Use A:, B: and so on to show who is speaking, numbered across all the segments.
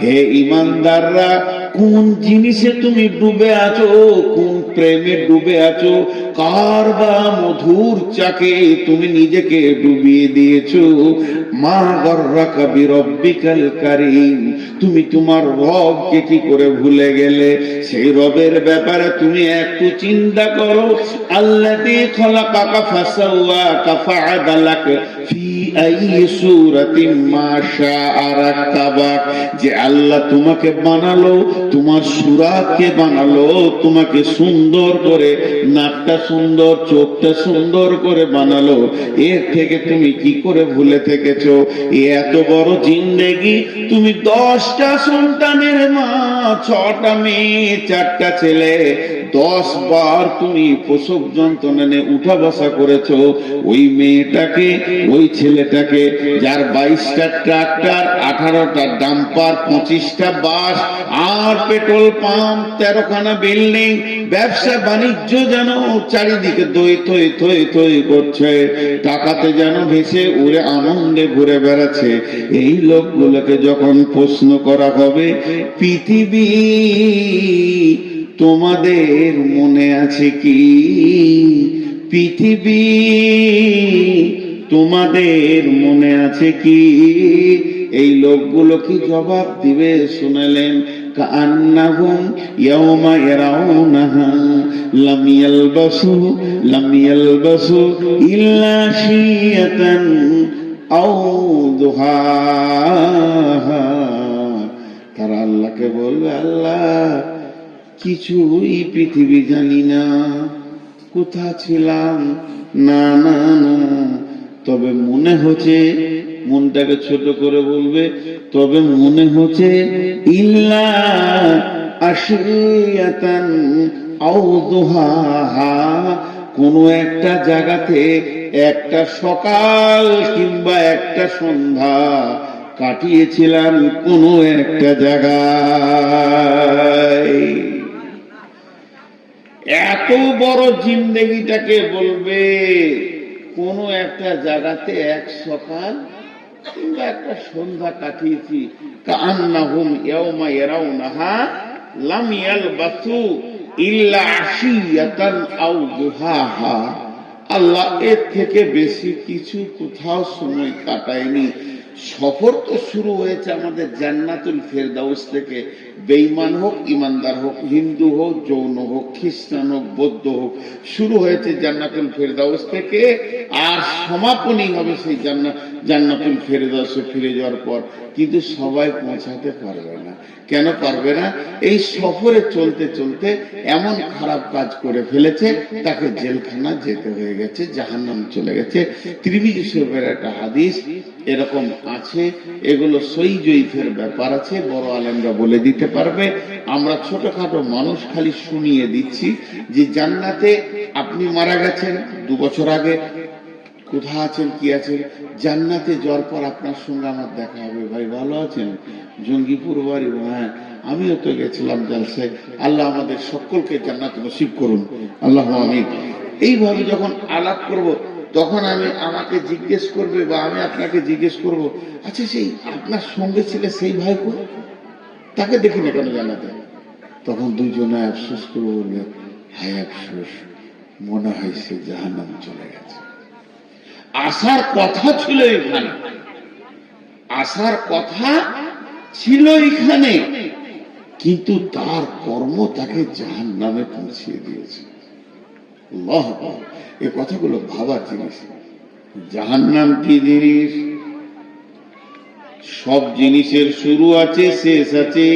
A: হে ইমানদাররা, কোন জিনিসে তুমি ডুবে আছো, কোন প্রেমে ডুবে আছো, কার বা মধুর চাকে তুমি নিজেকে ডুবিয়ে দিয়েছো। মা গর্রাকা বিরব্বিকাল কারীম, তুমি তোমার রবকে কি করে ভুলে গেলে? সেই রবের ব্যাপারে তুমি একটু চিন্তা করো। আল্লাযী খলাকাকা ফাসাওয়াকা ফাআদালাক ফি আইয়ি সূরাতিন মা শাআ রাক্কাবাক, যে আল্লাহ তোমাকে বানালো, তোমার সুরাতকে বানালো, তোমাকে সুন্দর করে, নাকটা সুন্দর, চোখটা সুন্দর করে বানালো। এর থেকে তুমি কি করে ভুলে থেকেছো? এত বড় জিন্দেগি, তুমি 10টা সন্তানের মা, 6টা মেয়ে, 4টা ছেলে, 10 বার তুমি প্রসব যন্ত্রণা নিয়ে উঠা বসা করেছো। ওই মেয়েটাকে, ওই ছেলেটাকে, যার 22টা ট্রাক্টর, 18টা ডাম্পার, 25টা বাস, আর পেট্রোল পাম্প, 13খানা বিল্ডিং, ব্যবসা বাণিজ্য যেন চারিদিকে দই থই থই থই করছে, টাকাতে যেন ভেসে উড়ে আনন্দে ঘুরে বেড়াচ্ছে। এই লোকগুলোকে যখন প্রশ্ন করা হবে, পৃথিবী তোমাদের মনে আছে কি? পৃথিবী তোমাদের মনে আছে কি? এই লোকগুলো কি জবাব দিবে শুনলেন? কান্নাহুম ইয়াওমা ইয়ারাউনাহা লাম ইয়ালবাসু ইল্লা শিয়াতান আও দুহাহা। তারা আল্লাহকে বলবে, আল্লাহ কিছুই পৃথিবী জানি না, কোথা ছিলাম, না না না, তবে মনে হচ্ছে, মনটাকে ছোট করে বলবে, তবে মনে হচ্ছে ইল্লা আশিয়াতান আও দুহাহা, কোন একটা জায়গাতে একটা সকাল কিংবা একটা সন্ধ্যা কাটিয়েছিলাম কোন একটা জায়গায়। এত বড় জিন্দেগিটাকে বলবে কোন একটা জায়গাতে এক সকাল কিংবা একটা সন্ধ্যা কাটিয়েছি। কান্নাহুম ইয়াওমা ইয়ারাউনাহা লাম ইয়ালবাসু ইল্লা আশিয়াতান আও দুহাহা। আল্লাহ এর থেকে বেশি কিছু কোথাও সময় কাটায়নি। সফর তো শুরু হয়েছে আমাদের জান্নাতুল ফেরদাউস থেকে। বেঈমান হোক, ইমানদার হোক, হিন্দু হোক, জৈন হোক, খ্রিস্টান হোক, বৌদ্ধ হোক, শুরু হয়েছে জান্নাতুল ফেরদাউস থেকে, আর সমাপনী হবে সেই জান্নাতুল ফেরদাউসে ফিরে যাওয়ার পর। কিন্তু সবাই পৌঁছাতে পারবে না। কেন পারবে না? এই সফরে চলতে চলতে এমন খারাপ কাজ করে ফেলেছে, তাকে জেলখানা যেতে হয়ে গেছে, জাহান্নাম চলে গেছে। তিরমিজি শরীফের একটা হাদিস এরকম আছে, এগুলো সই জয়ীফের ব্যাপার আছে, বড় আলেমরা বলে দিতে পারবে। আমরা ছোটখাটো মানুষ খালি শুনিয়ে দিচ্ছি যে জান্নাতে আপনি মারা গেছেন 2 বছর আগে, কোথা আছেন, কি আছেন, জান্নাতে যাওয়ার পর আপনার সঙ্গে আমার দেখা হবে। ভাই ভালো আছেন? জঙ্গিপুর বাড়ি। হ্যাঁ, আমিও তো গেছিলাম জালসায়। আল্লাহ আমাদের সকলকে জান্নাত নসিব করুন, আল্লাহ আমিন। এইভাবে যখন আলাপ করব, তখন আমাকে জিজ্ঞেস করবে বা আমি আপনাকে জিজ্ঞেস করব, আচ্ছা সেই আপনার সঙ্গে ছিল সেই ভাই কো, তাকে দেখি না কেন জান্নাতে? তখন দুজনে আফসোস করে বলবে, হায় আফসোস, মনে হয় সে জাহান্নামে চলে গেছে। আসার কথা ছিল এখানে, আসার কথা ছিল এখানে, কিন্তু তার কর্ম তাকে জাহান্নামে পৌঁছিয়ে দিয়েছে। আল্লাহ, এই কথাগুলো ভাবার জিনিস। জাহান্নাম কি জিনিস? সব জিনিসের শুরু আছে, শেষ আছে।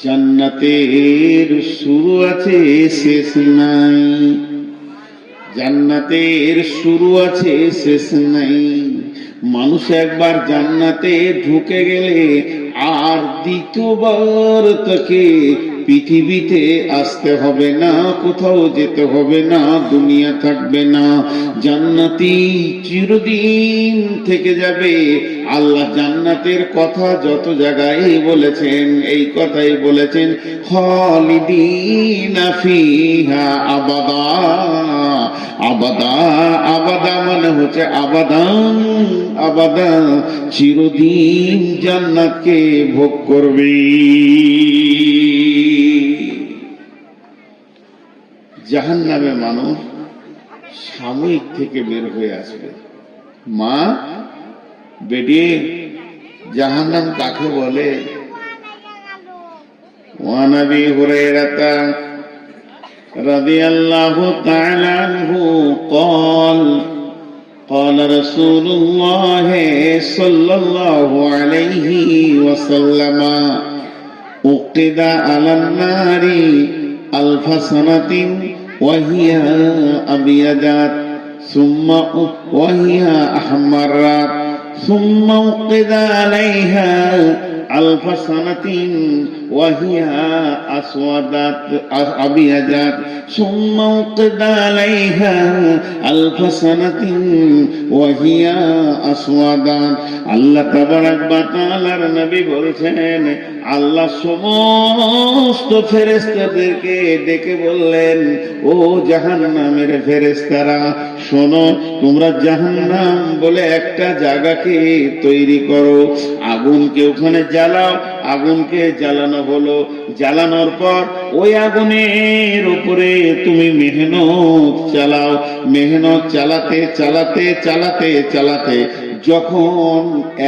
A: জান্নাতের শুরু আছে, শেষ নাই। জান্নাতের শুরু আছে, শেষ নাই। মানুষ একবার জান্নাতে ঢুকে গেলে আর দ্বিতীয়বার তাকে পৃথিবীতে আসতে হবে না, কোথাও যেতে হবে না, দুনিয়া থাকবে না, জান্নাতি চিরদিন থেকে যাবে। আল্লাহ জান্নাতের কথা যত জায়গায় বলেছেন এই কথাই বলেছেন, খালিদিনা ফিহা আবাদা। আবাদা আবাদা মানে হচ্ছে আবাদান আবাদা, চিরদিন জান্নাতকে ভোগ করবে। জাহান্নামে মানুষ সাময়িক থেকে বের হয়ে আসবে। মা বেডি, জাহান্নাম কাকে বলে? ওয়ান আবি হুরায়রা রাদিয়াল্লাহু তাআলা আনহু قال قال رسول الله صلى الله عليه وسلم أوقد على النار 1000 سنة وهي أبيضات ثم وهي أحمرات ثم أوقد عليها 1000 سنة وهي أسودات أبيضات ثم أوقد عليها 1000 سنة وهي أسودات। আল্লাহ তাবারাক ওয়া তাআলার নবী বলছেন, আল্লাহ সমস্ত ফেরেশতাদেরকে ডেকে বললেন, ও জাহান্নামের ফেরেশতারা, শোনো, তোমরা জাহান্নাম বলে একটা জায়গাকে তৈরি করো, আগুনকে ওখানে জ্বালাও। আগুনকে জ্বালানো হলো, জ্বালানোর পর ওই আগুনের উপরে তুমি মেহনত চালাও। মেহনত চালাতে চালাতে চালাতে চালাতে যখন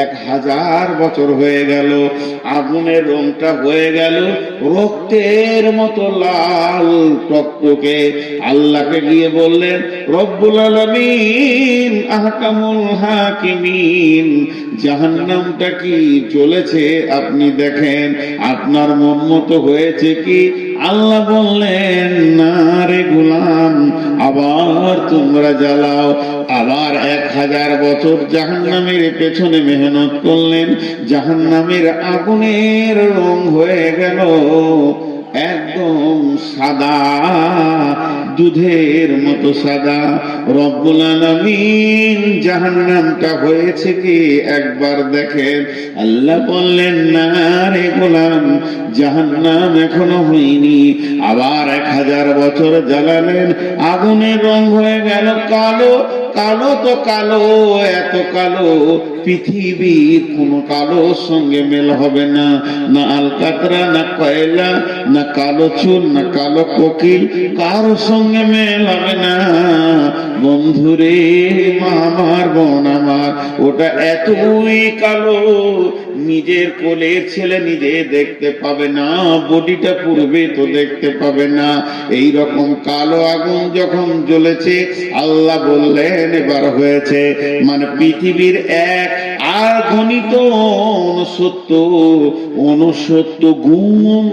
A: 1000 বছর হয়ে গেল, আগুনের রংটা হয়ে গেল রক্তের মতো লাল টকটকে। আল্লাহকে গিয়ে বললেন, রব্বুল আলামিন আহকামুল হাকিমিন, জাহান্নামটা কি জ্বলেছে আপনি দেখেন, আপনার মন মতো হয়েছে কি? আল্লাহ বললেন, না রে গোলাম, আবার তোমরা জ্বালাও। আবার 1000 বছর জাহান্নামের পেছনে মেহনত করলেন, জাহান্নামের আগুনের রং হয়ে গেল একদম সাদা, দুধের মতো সাদা। রব্বুল আলামিন জাহান্নামটা হয়েছে কি একবার দেখেন। আল্লাহ বললেন, না রে গোলাম, জাহান্নাম এখনো হয়নি। আবার 1000 বছর জ্বালালেন, আগুনের রং হয়ে গেল কালো। কালো তো কালো, এত কালো পৃথিবীর কোন কালোর সঙ্গে মেল হবে না, না আলকাতরা, না কয়লা, না কালো চুল, না কালো কোকিল, কারোর সঙ্গে মেল হবে না। বন্ধুরে, মা আমার, বোন আমার, ওটা এতই কালো নিজের কোলের ছেলে নিজে দেখতে পাবে না, বডিটা পুরবে তো দেখতে পাবে না। এই রকম কালো আগুন যখন জ্বলেছে, আল্লাহ বললেন এবার হয়েছে, মানে পৃথিবীর এক আর গণিত 69 গুণ,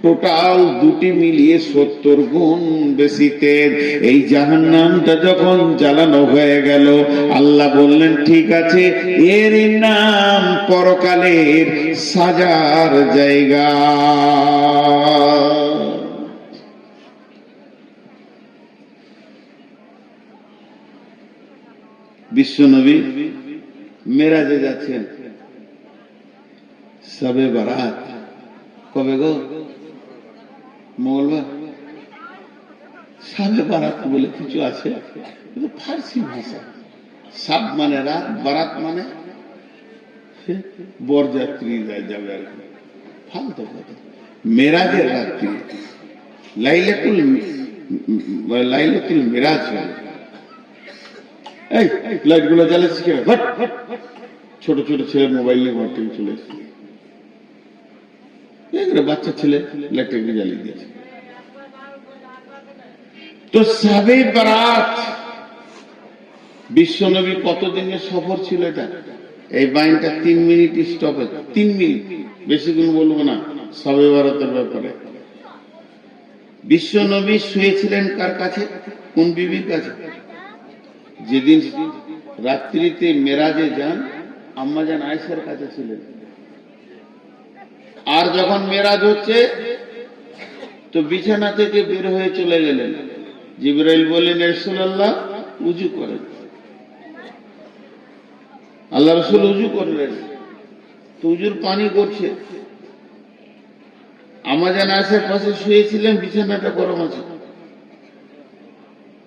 A: টোটাল দুটি মিলিয়ে 70 গুণ বেশি তেজ। এই জাহান্নামটা যখন জ্বালানো হয়ে গেল, আল্লাহ বললেন, ঠিক আছে, এর নাম পরকালের সাজার জায়গা। বিশ্বনবী মেরাজে যাচ্ছেন, শবে বারাত কবে গো? মঙ্গলবার। শবে বারাত বলে কিছু আছে, কিন্তু ফার্সি ভাষা। সাব মানে রাত, বারাত মানে বরযাত্রী যাবে আর কি, ফালতু কথা। মেরাজের রাত্রি, লাইলাতুল মেরাজ হয়। এই লাইট গুলো জ্বালাচ্ছি কেন? ছোট ছোট ছেলে মোবাইল নিয়ে ঘর থেকে চলে এসেছে, বাচ্চা ছেলে লাইটটাকে জ্বালিয়ে দিয়েছে। তো শবে বারাত, বিশ্বনবী কতদিনের সফর ছিল এটা? এই বাইনটা 3 মিনিট স্টপেজ, 3 মিনিট, বেশি কোন বলবো না শবে বারাতের ব্যাপারে। বিশ্বনবী শুয়েছিলেন কার কাছে? কোন বিবির কাছে? যেদিন রাত্রিতে মেরাজে যান, আম্মাজান আয়েশার কাছে ছিলেন। আর যখন মেরাজ হচ্ছে তো বিছানা থেকে বের হয়ে চলে গেলেন। জিবরাইল বললেন, ইয়া রাসূলুল্লাহ, উযু করেন। আল্লাহ রাসূল উযু করলেন, তো উযুর পানি করছে। আমাজান আয়েশার পাশে শুয়েছিলেন, বিছানাটা গরম আছে।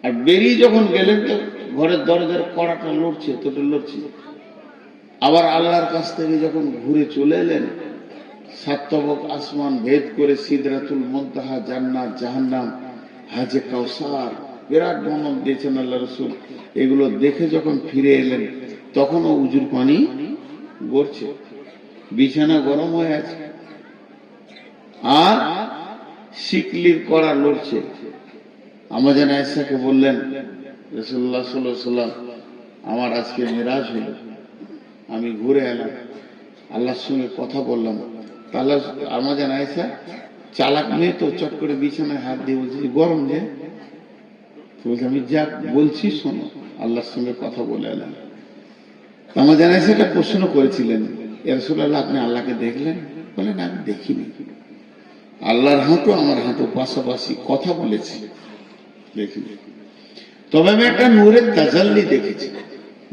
A: আর বেরিয়ে যখন গেলেন তো ঘরের দরজার কড়াটা লড়ছে, তোটা লড়ছে। আবার আল্লাহর কাছ থেকে যখন ঘুরে চলে এলেন, সাতবক আসমান ভেদ করে সিদরাতুল মুনতাহা, জান্নাত, জাহান্নাম, হাজে কাউসার, বিরাট বর্ণনা দিয়েছেন আল্লাহ রাসূল। এগুলো দেখে যখন ফিরে এলেন তখনও উজুর পানি গড়ছে, বিছানা গরম হয়ে আছে, আর শিকলির কড়া লড়ছে। আমাজান আয়েশাকে বললেন, রাসূলুল্লাহ সাল্লাল্লাহু আলাইহি ওয়াসাল্লাম, আমার আজকে মেরাজ হলো, আমি ঘুরে এলাম, আল্লাহর সঙ্গে কথা বললাম। তাহলে আমাজান আয়েশা চালাক মেয়ে তো, চট করে বিছানায় হাত দিয়ে বলছি, গরম যে, বলছি আমি যা বলছি শোনো, আল্লাহর সঙ্গে কথা বলে এলাম। আমাজান আয়েশা একটা প্রশ্ন করেছিলেন, ইয়া রাসূলুল্লাহ, আপনি আল্লাহকে দেখলেন? বলেন, আমি দেখিনি, আল্লাহর হাঁটু আমার হাঁটু পাশাপাশি, কথা বলেছি, দেখিনি। তবে আমি একটা নূরের তাজাল্লি দেখেছি,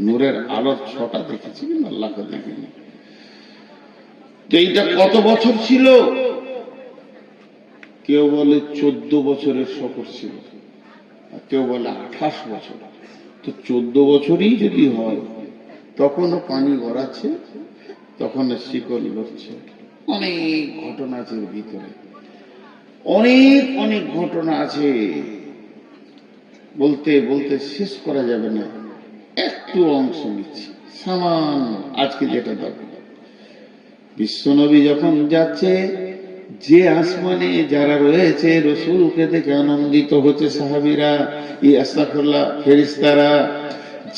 A: নূরের আলোর ছটা দেখেছি, কিন্তু আল্লাহকে দেখিনি। তো এইটা কত বছর ছিল? কেউ বলে 14 বছরের সফর ছিল, আর কেউ বলে 28 বছর। তো 14 বছরই যদি হয়, তখনও পানি গড়াচ্ছে, তখন শিকল লড়ছে। অনেক ঘটনা আছে এর ভিতরে, অনেক অনেক ঘটনা আছে, বলতে বলতে শেষ করা যাবে না। একটু অংশ নিচ্ছি সামান্য, আজকে যেটা দরকার। বিশ্বনবী যখন যাচ্ছে, যে আসমানে যারা রয়েছে রাসূলকে দেখে আনন্দিত হচ্ছে সাহাবীরা, আস্তাগফিরুল্লাহ, ফেরেশতারা।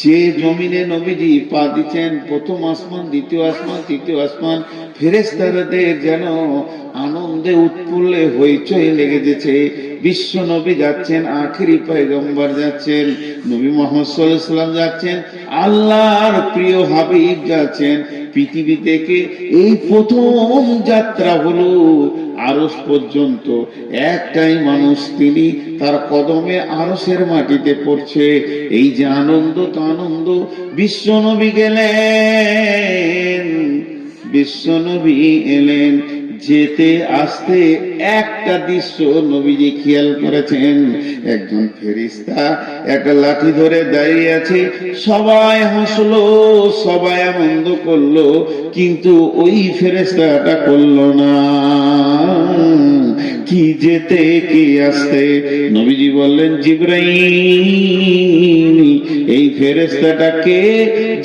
A: যে জমিনে নবীজি পা দিচ্ছেন, প্রথম আসমান, দ্বিতীয় আসমান, তৃতীয় আসমান, ফেরেশতাদের যেন আনন্দে উৎফুল্লে হইচই লেগে যেছে। বিশ্ব নবী যাচ্ছেন, আখেরি পয়গম্বর যাচ্ছেন, নবী মুহাম্মদ সাল্লাল্লাহু আলাইহি ওয়াসাল্লাম যাচ্ছেন, আল্লাহর প্রিয় হাবিব যাচ্ছেন। পৃথিবী থেকে এই প্রথম যাত্রা হলো আরশ পর্যন্ত। একটাই মানুষ, তিনি তার কদমে আরশের মাটিতে পড়ছে। এই যে আনন্দ, তো আনন্দ। বিশ্বনবী গেলেন, বিশ্বনবী এলেন, যেতে আসতে একটা দৃশ্য নবীজি খেয়াল করেছেন। একজন ফেরেশতা একটা লাঠি ধরে দাঁড়িয়ে আছে। সবাই হাসলো, সবাই আনন্দ করলো, কিন্তু ওই ফেরেশতাটা করলো না। কি যেতে কি আসতে? নবীজি বললেন, জিবরাইল, এই ফেরেশতাটাকে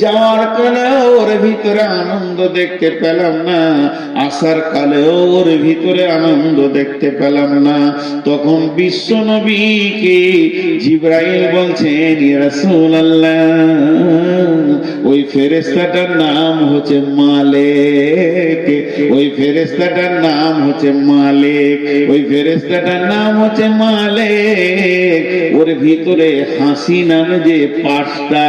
A: যাওয়ার কালে ওর ভিতরে আনন্দ দেখতে পেলাম না, আসার কালেও ওর ভিতরে আনন্দ দেখতে পেলাম না। তখন বিশ্ব নবীকে জিবরাইল বলছেন, ইয়া রাসূলুল্লাহ, ওই ফেরেশতাটার নাম হচ্ছে মালিক, ওই ফেরেশতাটার নাম হচ্ছে মালিক, ওই ফেরেশতাটার নাম হচ্ছে মালিক। ওর ভিতরে হাসি নামে যে পার্টসটা,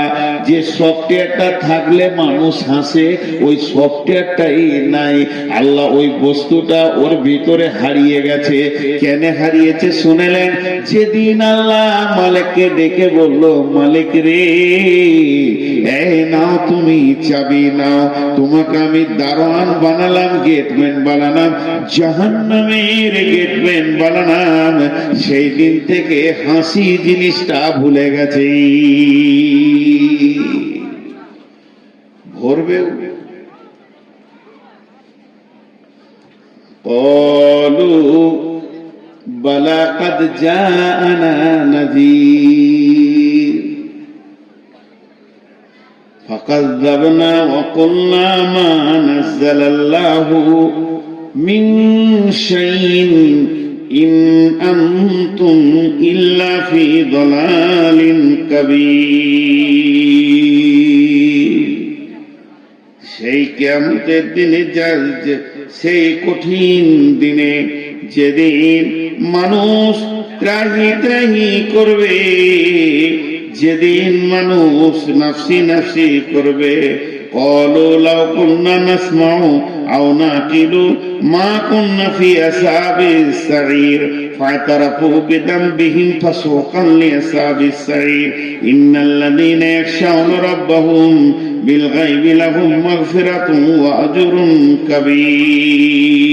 A: যে সফটওয়্যারটা থাকলে মানুষ হাসে, ওই সফটওয়্যারটাই নাই। আল্লাহ ওই বস্তুটা ওর ভিতরে হারিয়ে গেছে। কেন হারিয়েছে শুনলেন? যেদিন আল্লাহ মালিককে ডেকে বলল, মালিক রে, এই নাও তুমি চাবি নাও, তোমাকে আমি দারোয়ান বানালাম, গেটম্যান বানালাম, জাহান্নামের গেটম্যান বানালাম। সেই দিন থেকে হাসি জিনিসটা ভুলে গেছে। ভরবে। قالوا بلى قد جاءنا نذير فكذبنا وقلنا ما نزل الله من شيء إن أنتم إلا في ضلال كبير। সেই কিয়ামতের দিনে, সেই কঠিন দিনে, যেদিন মানুষ ত্রাহি ত্রাহি করবে, যেদিন মানুষ নাফসি নাফসি করবে, قالوا لو كنا نسمع أو نعقل ما كنا في أصحاب السعير فاعترفوا بذنبهم فسوقا لأصحاب السعير إن الذين يخشون ربهم بالغيب لهم مغفرة وأجر كبير।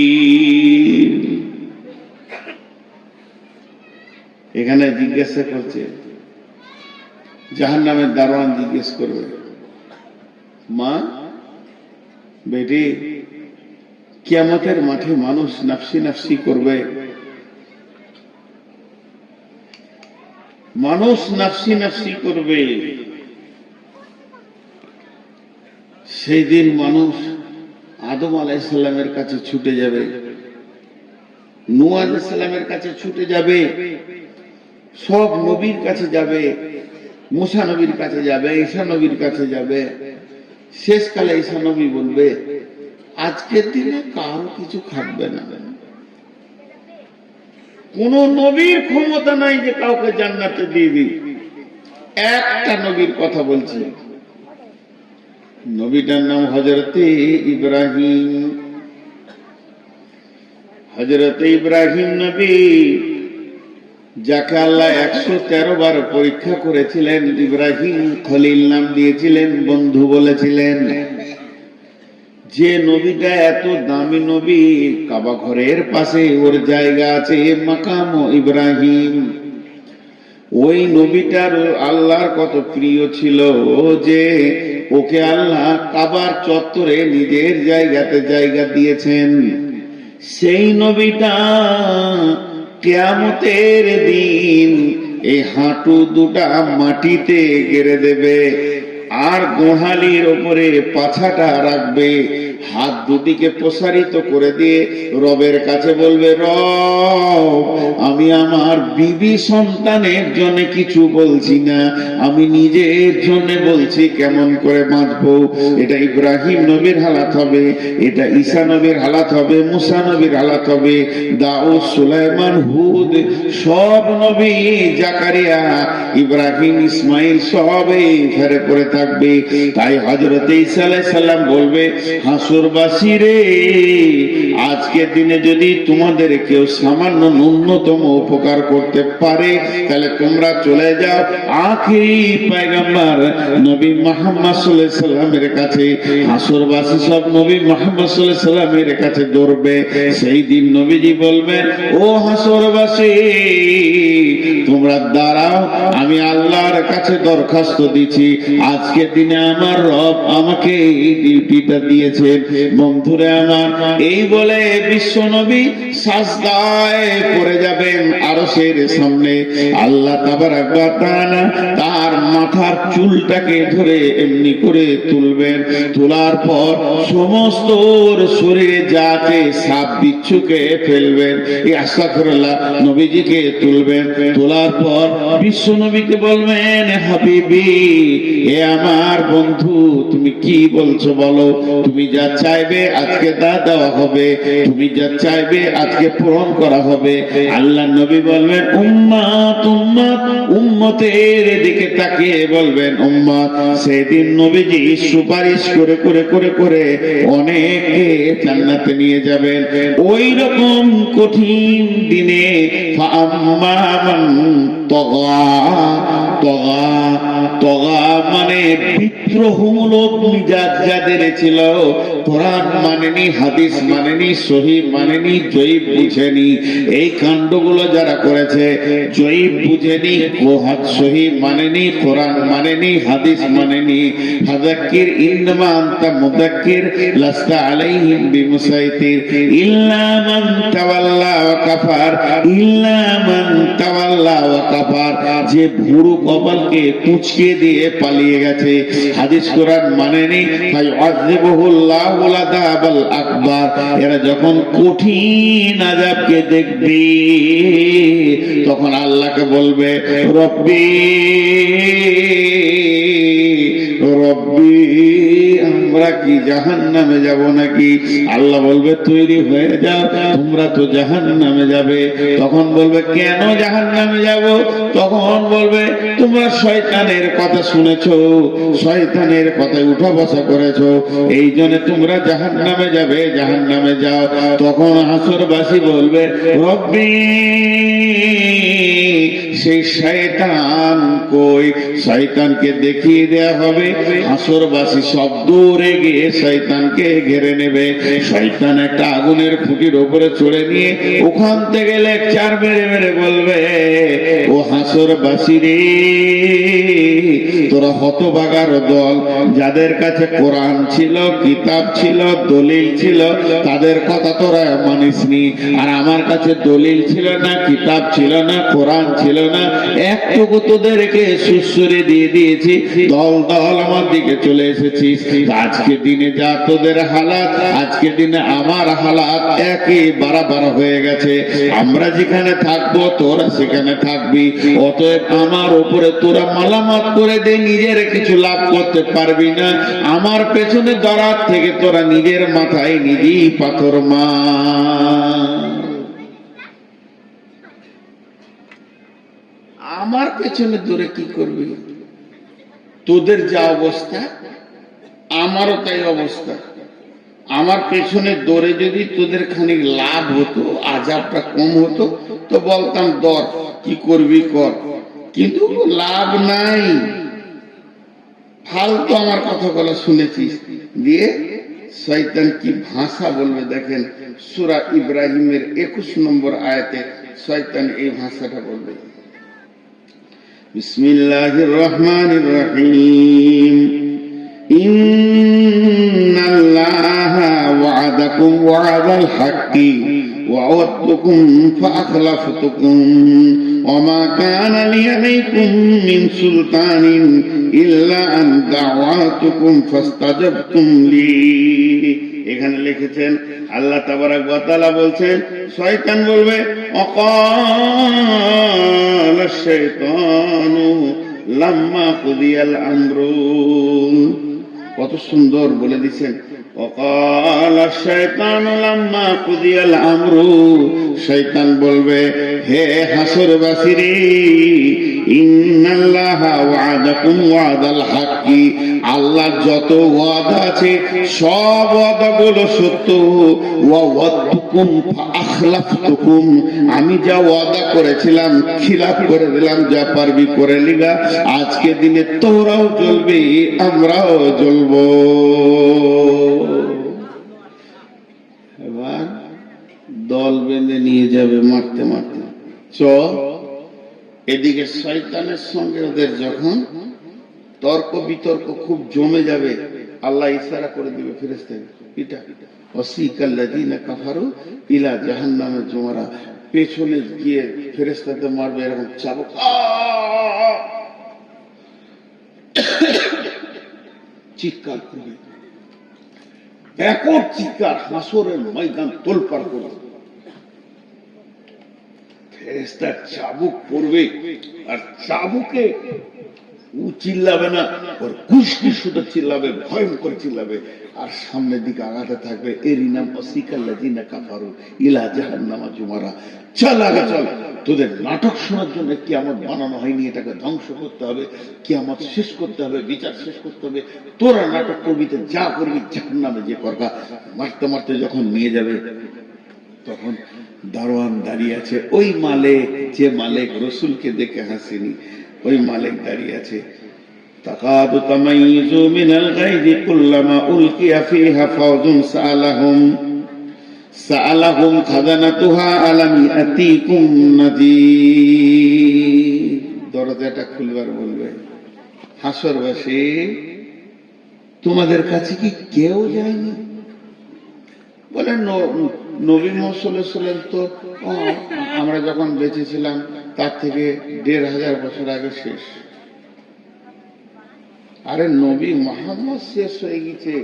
A: এখানে জিজ্ঞাসা করছে, জাহান্নামের দারোয়ান জিজ্ঞেস করবে, মা বেটি, কিয়ামতের মাঠে মানুষ নাফসি নাফসি করবে, মানুষ নাফসি নাফসি করবে। সেই দিন মানুষ আদম আলাইহিস সালামের কাছে ছুটে যাবে, নূহ আলাইহিস সালামের কাছে ছুটে যাবে, সব নবীর কাছে যাবে, মুসা নবীর কাছে যাবে, ঈসা নবীর কাছে যাবে। শেষকালে ঈসা নবী বলবে, আজকের দিনে কারো কিছু খাটবে না। কোন নবীর ক্ষমতা নাই যে কাউকে জান্নাতে দিয়ে দিই। একটা নবীর কথা বলছি, নবীটার নাম হযরতে ইব্রাহিম। হযরতে ইব্রাহিম নবী, যাকে আল্লাহ 113 বার পরীক্ষা করেছিলেন, ইব্রাহিম খলিল নাম দিয়েছিলেন, বন্ধু বলেছিলেন। যে নবীটা এত দামি নবী, কাবা ঘরের পাশে ওর জায়গা আছে, মাকাম ইব্রাহিম। ওই নবীটার আল্লাহর কত প্রিয় ছিল যে ওকে আল্লাহ কাবার চত্বরে নিজের জায়গাতে জায়গা দিয়েছেন। সেই নবীটা কিয়ামতের দিন এই হাঁটু দুটা মাটিতে গেড়ে দেবে, আর গোহালির ওপরে পাছাটা রাখবে, হাত দুটিকে প্রসারিত করে দিয়ে রবের কাছে বলবে, রব, আমি আমার বিবি সন্তানের জন্য কিছু বলছি না, আমি নিজের জন্য বলছি কেমন করে বাঁচবো। এটা ইব্রাহিম নবীর হালাত হবে, এটা ঈসা নবীর হালাত হবে, মুসা নবীর হালাত হবে, দাউদ, সুলাইমান, হুদ, সব নবী, জাকারিয়া, ইব্রাহিম, ইসমাইল সব এই ঘরে পড়ে থাকবে। তাই হযরত ঈসা আলাইহিস সালাম বলবে, হাসরবাসী রে, আজকের দিনে যদি তোমাদের কেউ সামান্য ন্যূনতম উপকার করতে পারে, তাহলে তোমরা চলে যাও আখিরি পয়গম্বর নবী মুহাম্মদ সাল্লাল্লাহু আলাইহি সাল্লামের কাছে। হাসরবাসী সব নবী মুহাম্মদ সাল্লাল্লাহু আলাইহি সাল্লামের কাছে দৌড়বে। সেই দিন নবীজি বলবেন, ও হাসরবাসী, তোমরা দাঁড়াও, আমি আল্লাহর কাছে দরখাস্ত দিচ্ছি, আজকের দিনে আমার রব আমাকে এই ডিউটিটা দিয়েছে। বন্ধুরা আমার, এই বলে বিশ্ব নবী সাজদায় পড়ে যাবেন আরশের সামনে। আল্লাহ তাবারাক ওয়া তাআলা তার মাথার চুলটাকে ধরে এমনি করে তুলবেন, তোলার পর সমস্ত শরীরে যা আছে সাপ বিচ্ছুকে ফেলবেন, এই আস্তাগফিরুল্লাহ, নবীজিকে তুলবেন, তোলার পর বিশ্ব নবীকে বলবেন, হাবিবি, এ আমার বন্ধু, তুমি কি বলছো বলো, তুমি যা চাইবে আজকে তা দেওয়া হবে, তুমি যা চাইবে আজকে পূরণ করা হবে। আল্লাহ নবী বলবেন, উম্মত উম্মত, উম্মতের দিকে তাকিয়ে বলবেন উম্মত। সেদিন নবীজি সুপারিশ করে করে করে করে অনেকে জান্নাতে নিয়ে যাবেন। ওই রকম কঠিন দিনে ফাআম্মা মান তগা, তগা, তগা মানে বিদ্রোহমূলক মিজাজ যাদের ছিল, কোরআন মানেনি, হাদিস মানেনি, সহিহ মানেনি, জয়ীব বুঝেনি, এই কাণ্ডগুলো যারা করেছে, জয়ীব বুঝেনি, কোহাত সহিহ মানেনি, কোরআন মানেনি, হাদিস মানেনি। ফাযাক্কির ইন্নামা আনতা মুযাক্কির লাস্তা আলাইহিম বিমুসাইতির ইল্লা মান তাওয়াল্লা ওয়া কাফার, ইল্লা মান তাওয়াল্লা ওয়া কাফার, যে ভুরু কপালকে কুঁচকে দিয়ে পালিয়ে গেছে, হাদিস কোরআন মানেনি, ফায়ুআযিবুহুল্লাহুল আযাবাল আকবার। এরা যখন কঠিন আযাবকে দেখবে, তখন আল্লাহকে বলবে, রব্বি রব্বি আমরা কি জাহান্নামে যাব নাকি? আল্লাহ বলবে তৈরি হয়ে যাও, তোমরা তো জাহান্নামে যাবে। তখন বলবে কেন জাহান্নামে যাব? তখন বলবে তোমরা শয়তানের কথা শুনেছো, শয়তানের কথায় উঠা বসা করেছো, এই জন্য তোমরা জাহান্নামে যাবে, জাহান্নামে যাও। তখন হাসরবাসী বলবে রব্বি, সেই শয়তান কই? শয়তানকে দেখিয়ে দেয়া হবে। হাসরবাসী সব দূরে গিয়ে শয়তানকে ঘিরে নেবে। শয়তান একটা আগুনের খুঁটির উপরে চড়ে নিয়ে ওখান থেকে লেকচার মেরে মেরে বলবে ও হাসরবাসী রে, তোরা হতভাগার দল, যাদের কাছে কোরআন ছিল, কিতাব ছিল, দলিল ছিল, তাদের কথা তোরা মানিসনি। আর আমার কাছে দলিল ছিল না, কিতাব ছিল না, কোরআন ছিল না, একটুকু তোদেরকে সুসুরে দিয়ে দিয়েছি, দল দল আমার দিকে চলে এসেছিস। আজকে দিনে যা তোদের হালাত, আজকে দিনে আমার হালাত একই বাড়াবার হয়ে গেছে। আমরা যেখানে থাকবো তোরা সেখানে থাকবি, অতএব আমার উপরে তোরা মালামাত করে দে, নিজের কিছু লাভ করতে পারবি না। আমার পেছনে দরার থেকে তোরা নিজের মাথায় নিজেই পাথর মার। আমার পেছনে দৌড়ে কি করবি? তোদের যা অবস্থা আমারও তাই অবস্থা। আমার পেছনে দৌড়ে যদি তোদের খানিক লাভ হতো, আজাবটা কম হতো, তো বলতাম দর কি করবি কর, কিন্তু লাভ নাই। ফালতু আমার কথা বলা শুনেছিস। দিয়ে শয়তান কি ভাষা বলবে দেখেন, সূরা ইব্রাহিমের 21 নম্বর আয়াতে শয়তান এই ভাষাটা বলবে, বিসমিল্লাহির রহমানির রহিম, ইন্নাল্লাহা ওয়া'আদাকুম ওয়া'দাল হাক্কি ওয়া'আদতুকুম ফাআখলাফতুকুম ওয়ামা কানা লি আলাইকুম মিন সুলতানিন ইল্লা আন দা'ওয়াতুকুম ফাস্তাজাবতুম লি। এখানে লিখেছেন আল্লাহ তাবারাক ওয়া তাআলা বলছেন, শয়তান বলবে অকালা শাইতানু লাম্মা কুদিয়াল আমরু। কত সুন্দর বলে দিয়েছেন, অকালা শাইতানু লাম্মা কুদিয়াল আমরু। শয়তান বলবে হে হাসরবাসীরে, ইন্নাল্লাহা ওয়া'আদাকুম ওয়া'দাল হাক্কি, আল্লাহ যত ওয়াদা আছে সব ওয়াদাগুলো সত্য। ওয়া'আদতুকুম ফাআখলাফতুকুম, আমি যা ওয়াদা করেছিলাম খিলাফ করে দিলাম, যা পারবি করে লিগা। আজকে দিনে তোরাও জ্বলবি, আমরাও জ্বলবো। এবার দল বেঁধে নিয়ে যাবে মারতে মারতে। চ এদিকে শয়তানের সঙ্গে ওদের যখন তর্ক বিতর্ক খুব জমে যাবে, আল্লাহ ইশারা করে দিবে ফেরেশতাকে, পিটা ওয়াসিকাল্লাযিনা কাফারু ইলা জাহান্নামে জুমারা। পেছনে গিয়ে ফেরেশতাতে মারবে, এরকম চাবুক, চিৎকার করবে, ব্যাপক চিৎকার, হাসরের ময়দান তোলপাড় করবে। ফেরেশতা চাবুক পড়বে, আর চাবুকে ও চিল্লাবে না, ওর কুশকি শুধু চিল্লাবে, ভয়ঙ্কর চিল্লাবে, আর সামনের দিকে আগাতে থাকবে, এরই নাম ওয়াসিকাল্লাযিনা কাফারু ইলা জাহান্নামা জুমারা। চল আগে চল, তোদের নাটক শোনার জন্য কিয়ামত বানানো হয়নি, এটাকে ধ্বংস করতে হবে, কিয়ামত শেষ করতে হবে, বিচার শেষ করতে হবে। তোরা নাটক করবি তো যা করবি, জাহান্নামে যে করবা। মারতে মারতে যখন নিয়ে যাবে, তখন দারোয়ান দাঁড়িয়ে আছে, ওই মালিক যে মালিক রসুলকে দেখে হাসেনি, ওই মালিক দাঁড়িয়ে আছে। তাকাদু তামাইযু মিনাল গায়জি কুল্লামা উলকিয়া ফিহা ফাওজুন সাআলাহুম খাজানাতুহা আলাম ইয়াতিকুম নাযীর। দরজাটা খুলবার বলবে, হাসরবাসী তোমাদের কাছে কি কেউ যায়নি? বলে নবী মুহাম্মদ সাল্লাল্লাহু আলাইহি ওয়াসাল্লাম তো আমরা যখন বেঁচে ছিলাম তার থেকে ১৫০০ বছর আগে শেষ। আরে নবী মুহাম্মদ শেষ হয়ে গেছে,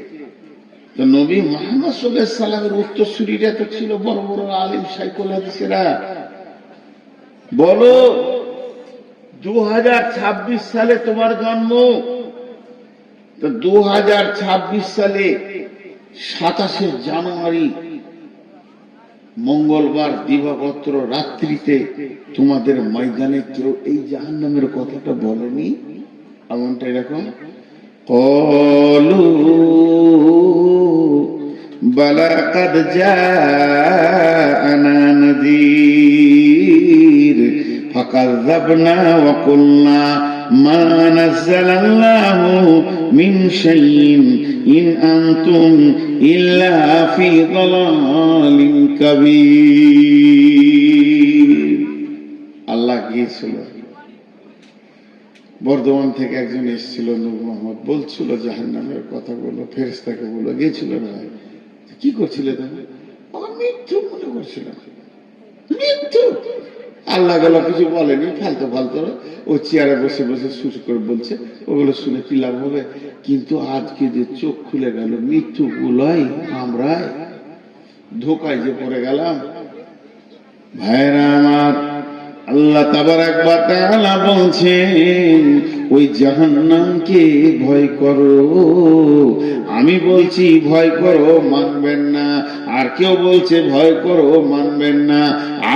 A: তো নবী মুহাম্মদ সাল্লাল্লাহু আলাইহি ওয়াসাল্লামের উত্তরসূরিরা তো ছিল বড় বড় আলিম শাইখুল হাদিসেরা। বলো ২০২৬ সালে তোমার জন্ম, তো 2026 সালে 27শে জানুয়ারি মঙ্গলবার দিবাগত রাত্রিতে তোমাদের ময়দানে কেউ এই জাহান্নামের কথাটা বলেনি? এমনটা এরকম ক্বালু বালা কাদ জাআনা নাযীর ফাকাযযাবনা ওয়া কুলনা মা নাযালাল্লাহু মিন শাইইন ইন আনতুম ইল্লা ফি দালালিন কাবীর। আল্লাহ গিয়েছিল, বর্ধমান থেকে একজন এসেছিল, নূর মোহাম্মদ, বলছিল জাহান্নামের কথাগুলো, ফেরেশতাকে বলে গিয়েছিল। না কি করছিল তুমি? মৃত্যু মনে করছিলাম, মৃত্যু। আল্লাহ গেল কিছু বলেনি, ফালতু ফালতু ও চেয়ারে বসে বসে শুরু করে বলছে, ওগুলো শুনে কি লাভ হবে? কিন্তু আজকে যে চোখ খুলে গেল, মৃত্যু গুলাই আমরাই ধোকায় যে পড়ে গেলাম। ভাইরা আমার, আল্লাহ তাবারাক ওয়া তাআলা বলছেন ওই জাহান্নামকে ভয় করো। আমি বলছি ভয় করো, মানবেন না। আর কেউ বলছে ভয় করো, মানবেন না।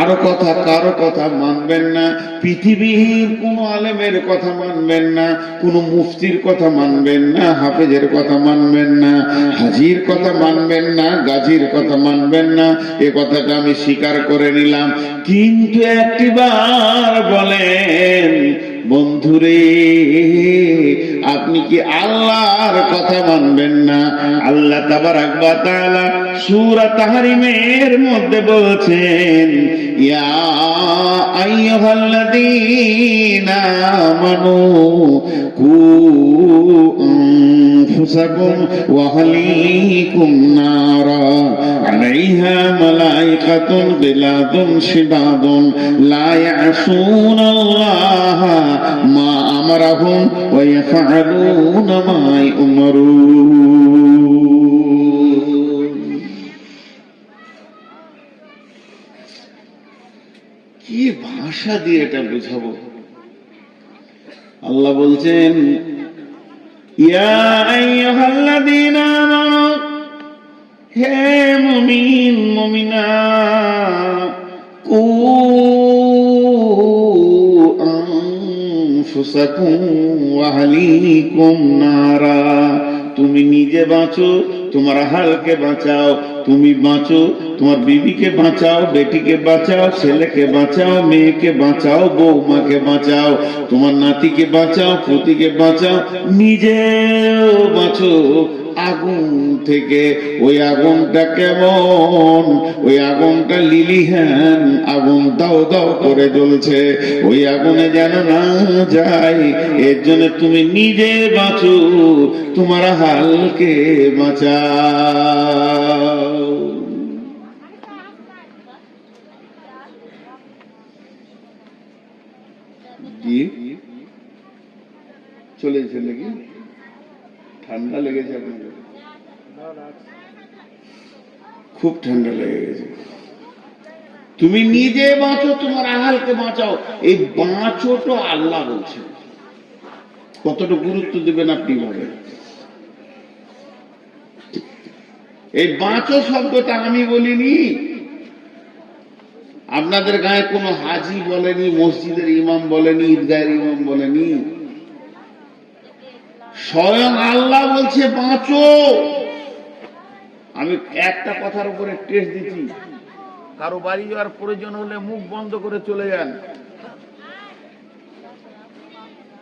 A: আর কথা কারো কথা মানবেন না। পৃথিবীর কোন আলেমের কথা মানবেন না, কোন মুফতির কথা মানবেন না, হাফেজের কথা মানবেন না, হাজির কথা মানবেন না, গাজীর কথা মানবেন না। এ কথাটা আমি স্বীকার করে নিলাম। কিন্তু একটিবার বলেন বন্ধুরে, আপনি কি আল্লাহর কথা মানবেন না? আল্লাহ তাবারাক ওয়া তাআলা সূরা তাহরিমের মধ্যে বলছেন, ইয়া আইয়ুহাল্লাযীনা আমানু কু আনফুসাকুম ওয়া আহলিকুম নারা আলাইহা মালাইকাতুন গিলাদুন শিদাদুন লা ইয়াসুনাল্লাহা মা আমারাহুম ওয়া ইয়াফআলুনা মা ইউমারুন। কি ভাষা দিয়ে এটা বুঝাবো? আল্লাহ বলছেন, ইয়া আইয়ুহাল্লাযীনা আমানু, হে মুমিন মুমিনা, কু আনফুসাকুম ওয়া আহলিকুম নারা, তুমি নিজে বাঁচো, তোমার আহলকে বাঁচাও। তুমি বাঁচো, তোমার বিবিকে বাঁচাও, বেটিকে বাঁচাও, ছেলেকে বাঁচাও, মেয়েকে বাঁচাও, বৌমাকে বাঁচাও, তোমার নাতিকে বাঁচাও, পুতিকে বাঁচাও, নিজেও বাঁচো আগুন থেকে। ওই আগুনটা কেমন? ওই আগুনটা লিলিহান আগুন, দাও দাও করে জ্বলছে। ওই আগুনে যেন না যায়, এর জন্য তুমি নিজে বাঁচো, তোমার হালকে বাঁচাও। চলেছে নাকি? ঠান্ডা লেগেছে আপনাদের? খুব ঠান্ডা লেগে গেছে। তুমি নিজে বাঁচো, তোমার আহালকে বাঁচাও। এই বাঁচো তো আল্লাহ বলছে, কতটা গুরুত্ব দেবেন আপনি ভাবেন। এই বাঁচো শব্দটা আমি বলিনি, আপনাদের গায়ে কোনো হাজি বলেনি, মসজিদের ইমাম বলেনি, ঈদগাহের ইমাম বলেনি। স্বয়ং আল্লাহ বলছে বাঁচো। আমি একটা কথার উপরে টেস্ট দিচ্ছি, কারো বাড়ি যাওয়ার প্রয়োজন হলে মুখ বন্ধ করে চলে যান।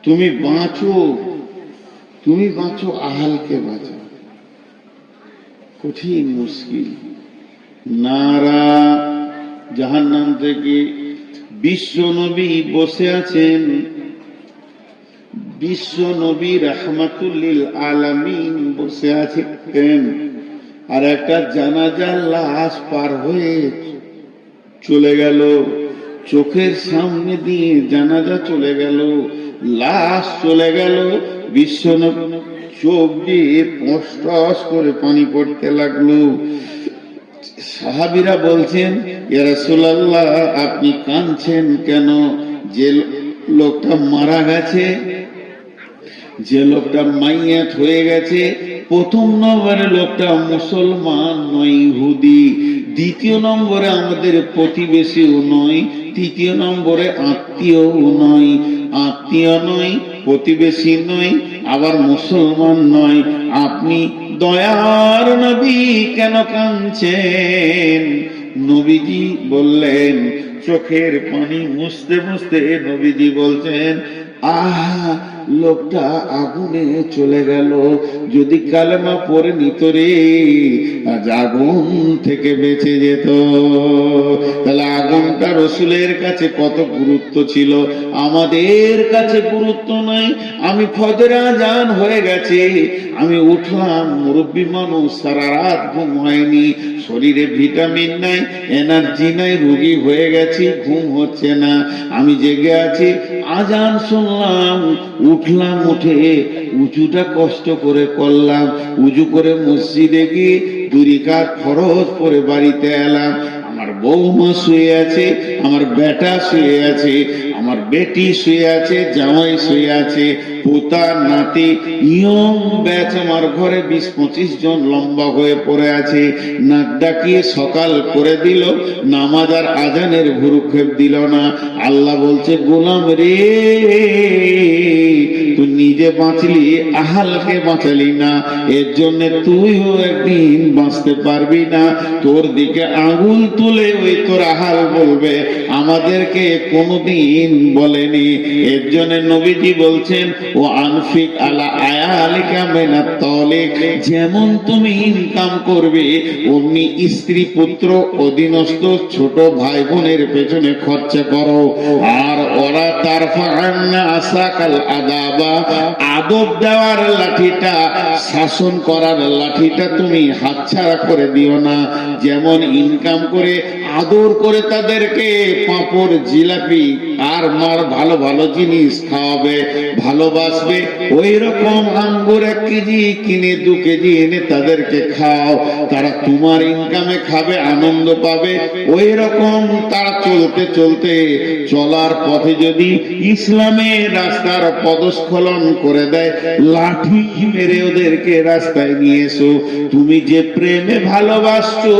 A: তুমি বাঁচো, তুমি বাঁচো, আহালকে বাঁচো। কঠিন মুশকিল। নারা, জাহান্নাম থেকে বিশ্ব নবী বসে আছেন। বিশ্ব নবী রাহমাতুল লিল আলামিন বসে আছেন, আর একটা জানাজার লাশ পার হয়ে চলে গেল। চোখের সামনে দিয়ে জানাজা চলে গেল, লাশ চলে গেল। বিশ্ব নবী চোখ দিয়ে পশটস করে পানি পড়তে লাগলো। সাহাবীরা বলছেন, ইয়া রাসূলুল্লাহ, আপনি কাঁদছেন কেন? যে লোকটা মারা গেছে যে লোকটা মাইয়াত হয়ে গেছে, প্রথম নম্বরে লোকটা মুসলমান নয়, ইহুদি। দ্বিতীয় নম্বরে আমাদের প্রতিবেশীও নয়, তৃতীয় নম্বরে আত্মীয়ও নয়। আত্মীয় নয়, প্রতিবেশী নয়, আবার মুসলমান নয়। আপনি দয়ার নবী কেন কাঁদছেন? নবীজি বললেন, চোখের পানি মুছতে মুছতে নবীজি বলছেন, আহ, লোকটা আগুনে চলে গেল, যদি কালেমা পড়ে নিত রে, আজ আগুন থেকে বেঁচে যেত। তাহলে আগুনটা রসুলের কাছে কত গুরুত্ব ছিল, আমাদের কাছে গুরুত্ব নাই। আমি ফজরে আজান হয়ে গেছে, আমি উঠলাম, মুরব্বী মানুষ, সারা রাত ঘুম হয়নি, শরীরে ভিটামিন নাই, এনার্জি নাই, রোগী হয়ে গেছি, ঘুম হচ্ছে না, আমি জেগে আছি, আজান শুনলাম, উঠলাম, উঠে উঁচুটা কষ্ট করে করলাম, উঁচু করে মসজিদে গিয়ে 2 রাকাত ফরজ পড়ে বাড়িতে এলাম। আমার বৌমা শুয়ে আছে, আমার বেটা শুয়ে আছে, আমার বেটি শুয়ে আছে, জামাই শুয়ে আছে, পোতা নাতি, ইয়ং ব্যাচ আমার ঘরে 20-25 জন লম্বা হয়ে পড়ে আছে। নাক ডাকিয়ে সকাল করে দিল, নামাজ আর আজানের ভুরুক্ষেপ দিল না। আল্লাহ বলছে, গোলাম রে, তুই নিজে বাঁচলি, আহালকে বাঁচালি না, এর জন্য তুইও একদিন বাঁচতে পারবি না। তোর দিকে আঙুল তুলে ওই তোর আহাল বলবে, আমাদেরকে কোনদিন বলেনি। এর জন্য নবীজি বলছেন, ও আনফিক আলা আয়ালিকা মিনাত তালিক, যেমন তুমি ইনকাম করবে অমনি স্ত্রী পুত্র অধীনস্থ ছোট ভাই বোনের পেছনে খরচা করো। আর ওরা তারফাআন্না আসাকাল আদাবা, আদব দেওয়ার লাঠিটা, শাসন করার লাঠিটা তুমি হাতছাড়া করে দিও না। যেমন ইনকাম করে আদর করে তাদেরকে পাঁপড়, জিলাপি আর মার ভালো ভালো জিনিস খাওয়াবে, ভালোবাসবে, ওই রকম আঙ্গুর 1 কেজি কিনে 2 কেজি এনে তাদেরকে খাও, তারা তোমার ইনকামে খাবে, আনন্দ পাবে। ওই রকম তারা চলতে চলতে চলার পথে যদি ইসলামের রাস্তার পদস্খলন করে দেয়, লাঠি মেরে ওদেরকে রাস্তায় নিয়ে এসো। তুমি যে প্রেমে ভালোবাসছো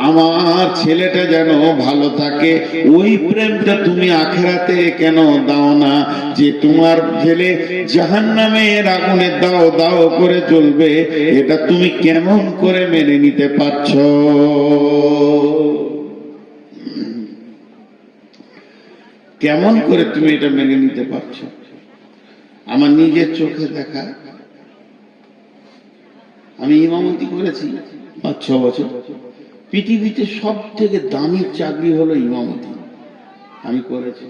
A: আমার ছেলেটা যেন ভালো থাকে, ওই প্রেমটা তুমি আখিরাতে কেন দাও না? যে তোমার ছেলে জাহান্নামের আগুনে দাও দাও করে জ্বলবে, এটা তুমি কেমন করে মেনে নিতে পারছো? কেমন করে তুমি এটা মেনে নিতে পারছো? আমার নিজের চোখে দেখা, আমি ইমামতি করেছি 5-6 বছর। পৃথিবীতে সব থেকে দামি চাকরি হলো ইমামতি, আমি করেছি।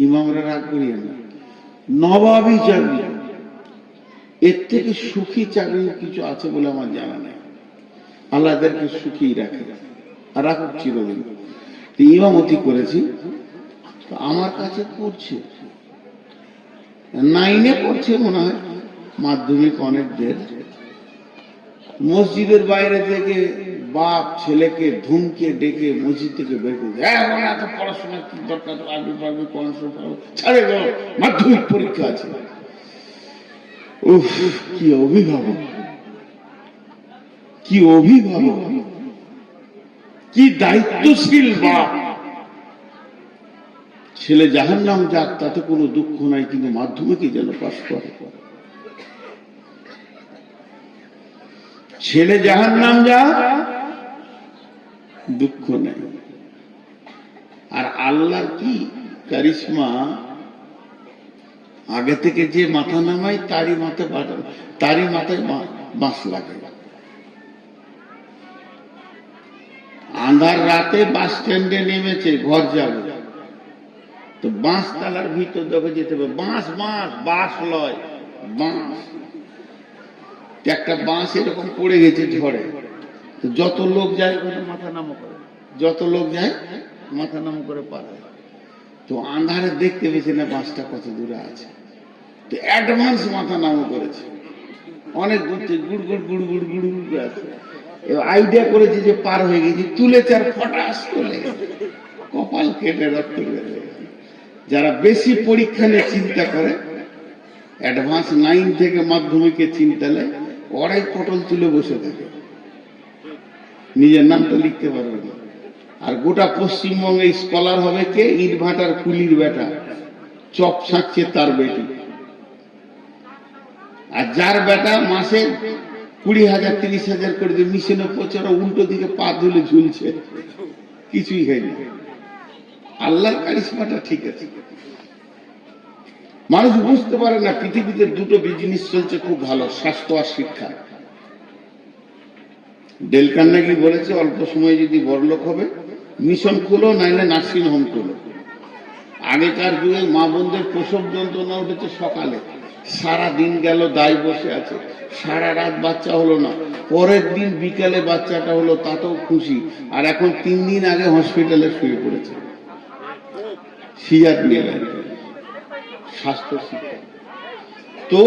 A: ইমামরা রাগ করিয়ে না, নবাবী চাকরি, এর থেকে সুখী চাকরি কিছু আছে বলে আমার জানা নেই। আল্লাহদেরকে সুখী রাখে আর রাখুক চিরদিন। ইমামতি করেছি, তো আমার কাছে পড়ছে 9-এ পড়ছে মনে হয়, মাধ্যমিক অনেক দের। মসজিদের বাইরে থেকে বাপ ছেলেকে ধুমকে ডেকে মসজিদ থেকে বের করে দেয়, এত পড়াশোনা কি দরকার, আগে পারবে, ছাড়ে গেল, মাধ্যমিক পরীক্ষা আছে। উফ, কি অভিভাবক, কি অভিভাবক, কি দায়িত্বশীল বাপ। ছেলে জাহান্নাম যাক তাতে কোনো দুঃখ নাই, কিন্তু মাধ্যমিকে যেন পাস করে। ছেলে জাহান্নাম যাক দুঃখ নেই। আর আল্লাহ কি কারিশমা, আগে থেকে যে মাথা নামায় তারই মাথায় বাঁশ লাগে। আন্ধার রাতে বাস স্ট্যান্ডে নেমেছে, ঘর যাবে, তো বাঁশ তালার ভিতর দেখে যেতে হবে, বাঁশ বাঁশ বাঁশ লয় বাঁশ। একটা বাঁশ এরকম পড়ে গেছে ঝড়ে, যত লোক যায় মাথা নামো করে, যত লোক যায় মাথা নামো করে পারে। তো আন্ধারে দেখতে পেয়েছে না বাঁশটা কত দূরে আছে, তো অ্যাডভান্স মাথা নামো করেছে, অনেক দূর থেকে গুড় গুড় গুড় গুড় গুড় গুড় আছে। আইডিয়া করেছে যে পার হয়ে গেছে, তুলেছে আর ফটাস চলে গেছে, কপাল কেটে রক্ত বের হয়ে গেছে। যারা বেশি পরীক্ষা নিয়ে চিন্তা করে অ্যাডভান্স 9 থেকে মাধ্যমিকে চিন্তালে ওরাই পটল তুলে বসে থাকে, নিজের নামটা লিখতে পারবে না। আর গোটা পশ্চিমবঙ্গে স্কলার হবে কে? ইট ভাটার কুলির বেটা, চপ ছাঁকছে তার বেটি। আর যার বেটা মাসে 20,000 30,000 করে দিয়ে মিশনে পচে উল্টো দিকে পা ধুলে ঝুলছে, কিছুই হয়নি। আল্লাহর কারিশমাটা ঠিক আছে। মানুষ বুঝতে পারে না পৃথিবীতে দুটো বিজনেস চলছে খুব ভালো, স্বাস্থ্য আর শিক্ষা। ডেল কার্নেগি বলেছে অল্প সময়ে যদি বড়লোক হবে মিশন খুলো, নাইলে নার্সিং হোম খুলো। আগেকার যুগে মা বোনদের প্রসব যন্ত্রণা উঠেছে সকালে, সারা দিন গেল দায় বসে আছে, সারা রাত বাচ্চা হলো না, পরের দিন বিকালে বাচ্চাটা হলো, তাতেও খুশি। আর এখন 3 দিন আগে হসপিটালে শুয়ে পড়েছে, সিজার নিয়ে স্বাস্থ্য শিক্ষা। তো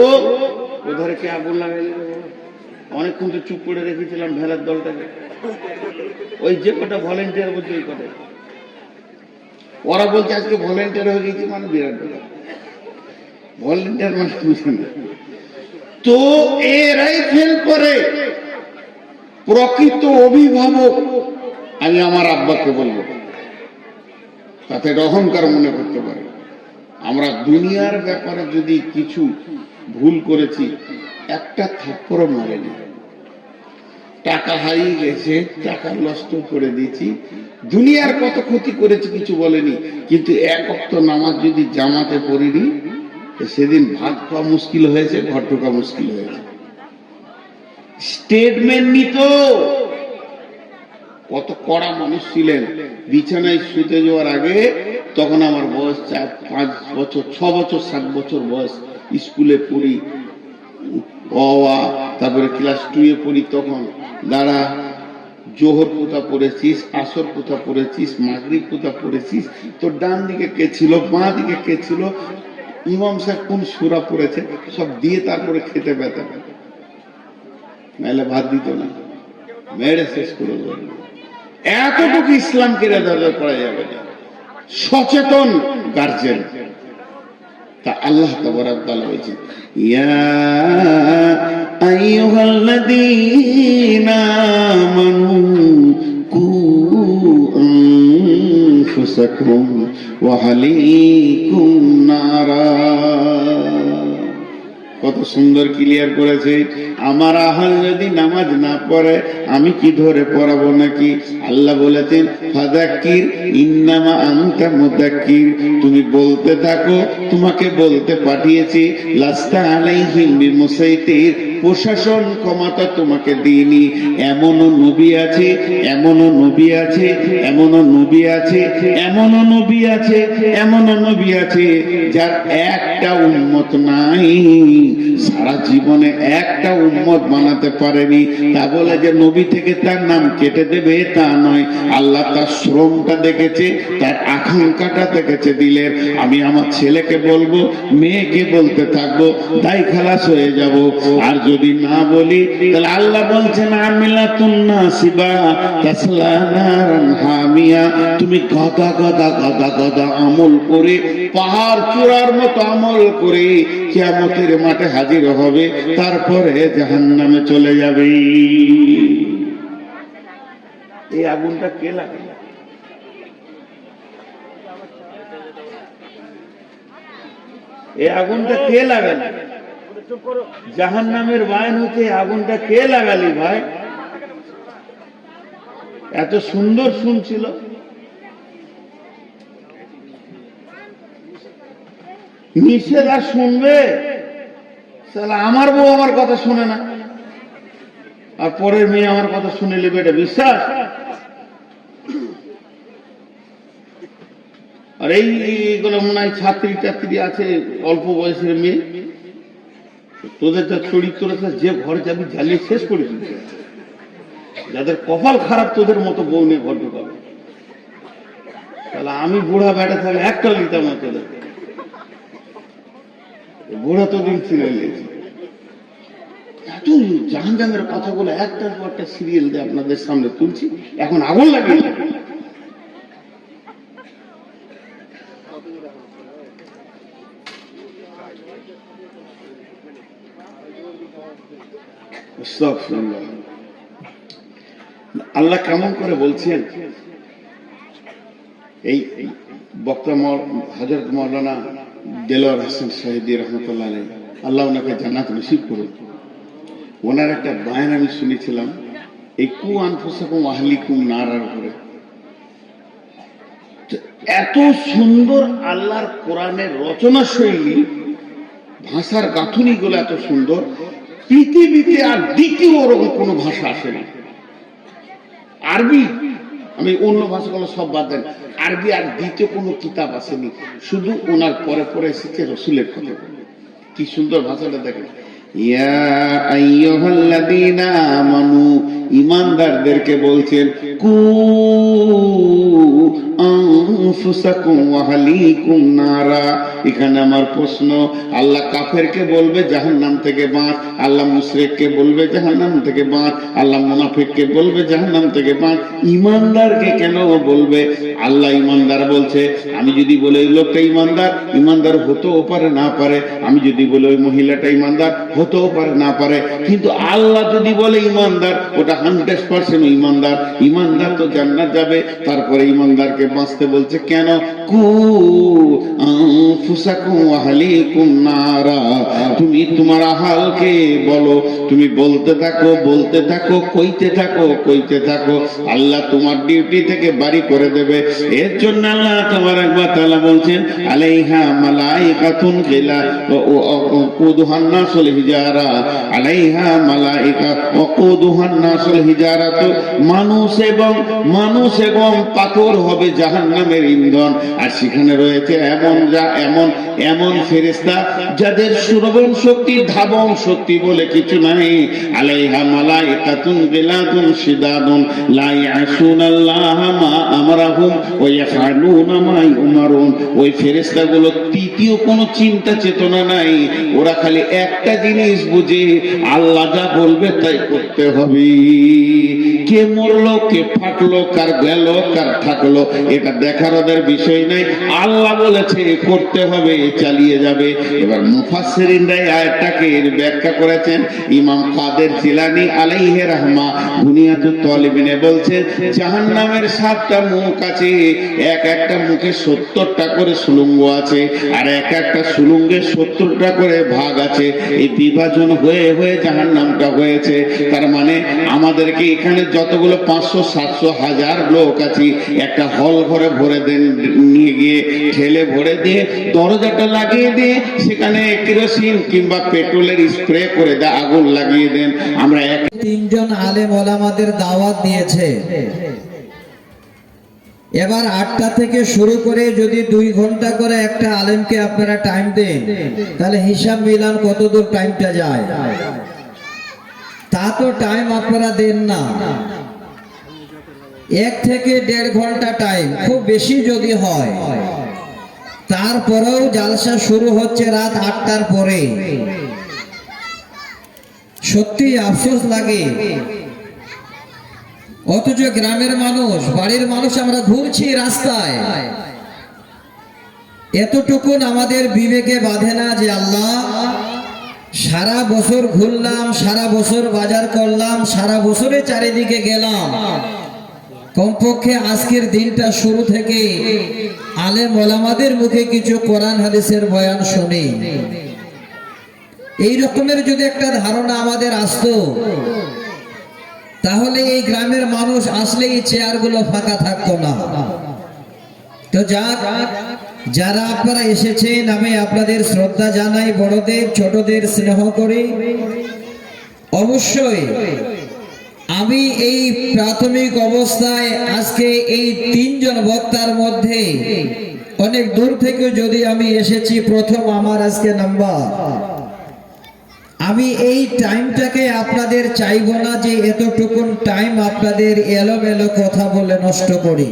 A: ওধারে কে আগুন লাগাইলে? অনেকক্ষণ তো চুপ করে রেখেছিলাম ভেড়ার দলটাকে, ওই যে কটা ভলেন্টিয়ার বলছে ওই কটা, ওরা বলছে আজকে ভলেন্টিয়ার হয়ে গেছি, মানে বিরাট ব্যাপার। ভলেন্টিয়ার মানে বুঝে না তো, এরাই ফেল করে। প্রকৃত অভিভাবক আমি আমার আব্বাকে বলবো, তাতে অহংকার মনে করতে পারে। আমরা দুনিয়ার ব্যাপারে যদি কিছু ভুল করেছি, একটা থাপ্পড়ও মারেনি। টাকা হারিয়ে গেছে, টাকা নষ্ট করে দিয়েছি, দুনিয়ার কত ক্ষতি করেছি কিছু বলেনি। কিন্তু এক ওয়াক্ত নামাজ যদি জামাতে পড়িনি, সেদিন ভাত খাওয়া মুশকিল হয়েছে, ঘর ঢোকা মুশকিল হয়েছে। স্টেটমেন্ট নিত। কত কড়া মানুষ ছিলেন। বিছানায় শুতে যাওয়ার আগে, তখন আমার বয়স 4 5 বছর 6 বছর 7 বছর বয়স, স্কুলে পড়ি, তারপরে ক্লাস 2 এ পড়ি, তখন দাঁড়া জোহর কোথা পড়েছিস, আসর কোথা পড়েছিস, মাগরিব কোথা পড়েছিস, তোর ডান দিকে কে ছিল, বাঁ দিকে কে ছিল, ইমাম সাহেব কোন সূরা পড়েছে, সব দিয়ে তারপরে খেতে পেতে, নাহলে ভাত দিত না, মেরে শেষ করে দেবে। এতটুকু ইসলামকে রেজাল্ট করা যাবে না। সচেতন গার্জেন। তা আল্লাহ তাবারক তাআলা বলেছেন, ইয়া আইয়ুহাল্লাযীনা আমানু কু আনফুসাকুম ওয়া আহলিকুম নারা। কত সুন্দর ক্লিয়ার করেছে। আমার আহাল যদি নামাজ না পড়ে আমি কি ধরে পড়াবো নাকি? আল্লাহ বলেছেন ফাযাক্কির ইন্নামা আনতা মুযাক্কির, তুমি বলতে থাকো, তোমাকে বলতে পাঠিয়েছি। লাস্তা আলাইহিম বিমুসাইতির, প্রশাসন ক্ষমতা তোমাকে দিইনি। এমনও নবী আছে, এমনও নবী আছে, এমনও নবী আছে, এমনও নবী আছে, এমনও নবী আছে যার একটা উম্মত নাই, সারা জীবনে একটা উম্মত বানাতে পারেনি। তা বলে যে নবী থেকে তার নাম কেটে দেবে তা নয়। আল্লাহ তার শ্রমটা দেখেছে, তার আকাঙ্ক্ষাটা দেখেছে দিলের। আমি আমার ছেলেকে বলবো, মেয়েকে বলতে থাকবো, দায় খালাস হয়ে যাব। আর যদি না বলি তাহলে আল্লাহ বলছেন আমিলাতুন নাসিবা তাসলা নারান হামিয়া, তুমি গদা গদা গদা গদা আমল করে, পাহাড় চূড়ার মতো আমল করে কিয়ামতের মাঠে হাজির হবে, তারপরে জাহান্নামে চলে যাবে। এই আগুনটা কে লাগালো? এই আগুনটা কে লাগালো? জাহান্নামের বায়ন হচ্ছে আগুনটা কে লাগালি ভাই? এত সুন্দর শুনছিল, নিষেধ আর শুনবে? আমার বউ আমার কথা শুনে না, আর পরের মেয়ে আমার কথা শুনে নেবে, এটা বিশ্বাস? আর এইগুলো মনে হয় ছাত্রী টাত্রী আছে, অল্প বয়সের মেয়ে, তোদের যা চরিত্র যে ঘর যাবি জ্বালিয়ে শেষ করে দিচ্ছে। যাদের কপাল খারাপ তোদের মতো বউ নিয়ে ঘর ঢুকাবে। তাহলে আমি বুড়া বেটা থাকলে একটা লিতাম না তোদের, বুড়া তো দিন ছিল। এত জাহান্নামের কথাগুলো একটার পর একটা সিরিয়াল দিয়ে আপনাদের সামনে তুলছি, এখন আগুন লাগিয়ে। আস্তাগফিরুল্লাহ। আল্লাহ কেমন করে বলছেন, এই বক্তা হযরত মাওলানা দেলোয়ার হোসেন সাইদি রহমতুল্লাহ আলাইহি, আল্লাহ ওনাকে জান্নাত নসিব করুন। ওনার একটা বয়ান আমি শুনেছিলাম এই কু আনফুসাকুম আহলিকুম নারার উপরে। এত সুন্দর আল্লাহর কোরআনের রচনা শৈলী, ভাষার গাঁথুনি গুলো এত সুন্দর, পৃথিবীতে আর দ্বিতীয় ওরকম কোনো ভাষা আসে না। আরবি, আমি অন্য ভাষাগুলো সব বাদ দেন, আরবি আর দ্বিতীয় কোনো কিতাব আসেনি, শুধু ওনার পরে পরে এসেছে রসুলের কথা। কি সুন্দর ভাষাটা দেখেন, ইয়া আইয়ুহাল্লাযীনা আমানু, ঈমানদারদেরকে বলছেন, কু আনফুসাকুম ওয়া আহলিকুম নারা। এখানে আমার প্রশ্ন, আল্লাহ কাফেরকে বলবে জাহান্নাম থেকে বাঁচ, আল্লাহ মুশরিককে বলবে জাহান্নাম থেকে বাঁচ, আল্লাহ মুনাফিককে বলবে জাহান্নাম থেকে বাঁচ, ঈমানদারকে কেন বলবে? আল্লাহ ঈমানদার বলছে, আমি যদি বলে ওই লোকটা ঈমানদার, ঈমানদার হতেও পারে না পারে, আমি যদি বলে ওই মহিলাটা ঈমানদার, হতেও পারে না পারে, কিন্তু আল্লাহ যদি বলে ঈমানদার, ওটা 100% ঈমানদার। ঈমানদার তো জান্নাত যাবে, তারপরে ঈমানদারকে বাঁচতে বলছে কেন? কু আনফুসাকুম ওয়া আহলিকুম নারা। তুমি তোমার আহালকে বলো, তুমি বলতে থাকো, বলতে থাকো, কইতে থাকো, কইতে থাকো, আল্লাহ তোমার ডিউটি থেকে বাড়ি করে দেবে। এর জন্য আল্লাহ তাবারাক ওয়া তাআলা বলছেন, আলাইহা মালাইকাতুন গিলা ওয়াকুদুহান নাসুল হিজারা, আলাইহা মালাইকা ওয়াকুদুহান নাসুল হিজারাতু, মানুষ এবং পাথর হবে জাহান্নামের ইন্ধন। আর সেখানে রয়েছে এমন ফেরেশতা যাদের শ্রবণ শক্তি, ধাবন শক্তি বলে কিছু নাই। আলাইহা মালাইকাতুন গিলাদুন শিদাদুন লা ইয়াসুনাল্লাহা মা আমারাহুম ওয়া ইয়াফআলুনা মা ইউমারুন। ওই ফেরেশতাগুলো তৃতীয় কোনো চিন্তা চেতনা নাই, ওরা খালি একটা জিনিস বুঝে, আল্লাহ যা বলবে তাই করতে হবে। কে মরলো, কে ফাটলো, কার গেল, কার থাকলো, এটা দেখার ওদের বিষয় নাই। আল্লাহ বলেছে করতে হবে, চালিয়ে যাবে। এবার মুফাসসিরিনরা এই আয়াতটাকে ব্যাখ্যা করেছেন। ইমাম কাদের জিলানী আলাইহি রাহমা বুনিয়াতুত তালিবিনে বলছেন, জাহান্নামের 7টা মুখ আছে, এক একটা মুখে 70টা করে সুলুঙ্গ আছে, আর এক একটা সুলুঙ্গে 70টা করে ভাগ আছে। এই বিভাজন হয়ে হয়ে জাহান্নামটা হয়েছে। তার মানে আমাদেরকে এখানে যতগুলো 500, 700, 1000 লোক আছি, একটা হল ঘরে ভরে দেন, নিয়ে গিয়ে ঠেলে ভরে দিয়ে দরজাটা লাগিয়ে দিয়ে সেখানে কেরোসিন কিংবা পেট্রোলের স্প্রে করে দেয়, আগুন লাগিয়ে দেন। আমরা
B: 3জন আলেম ওলামাদের দাওয়াত দিয়েছে। এবার 8টা থেকে শুরু করে যদি 2 ঘন্টা করে একটা আলেমকে আপনারা টাইম দেন, তাহলে হিসাব মিলান কত দূর টাইমটা যায়। তা তো টাইম আপনারা দেন না, 1 থেকে 1.5 ঘন্টা টাইম, খুব বেশি যদি হয়। তারপরেও জালসা শুরু হচ্ছে রাত 8টার পরে। সত্যি আফসোস লাগে। অথচ গ্রামের মানুষ, বাড়ির মানুষ আমরা ঘুরছি রাস্তায়, এতটুকুন আমাদের বিবেকে বাঁধে না যে আল্লাহ, সারা বছর ঘুরলাম, সারা বছর বাজার করলাম, সারা বছরে চারিদিকে গেলাম, কমপক্ষে আজকের দিনটা শুরু থেকে আলেম ওলামাদের মুখে কিছু কোরআন হাদিসের বয়ান শুনি। এই রকমের যদি একটা ধারণা আমাদের আসতো, তাহলে এই গ্রামের মানুষ আসলে এই চেয়ারগুলো ফাঁকা থাকতো না। তো যারা আপনারা এসেছেন, আমি আপনাদের শ্রদ্ধা জানাই, বড়দের ছোটদের স্নেহ করি। অবশ্যই আমি এই প্রাথমিক অবস্থায় আজকে এই 3 জন বক্তার মধ্যে অনেক দূর থেকে যদি আমি এসেছি, প্রথম আমার আজকে নাম্বার, আমি এই টাইমটাকে আপনাদের চাইবো না যে এতটুকুন টাইম আপনাদের এলোমেলো কথা বলে নষ্ট করি।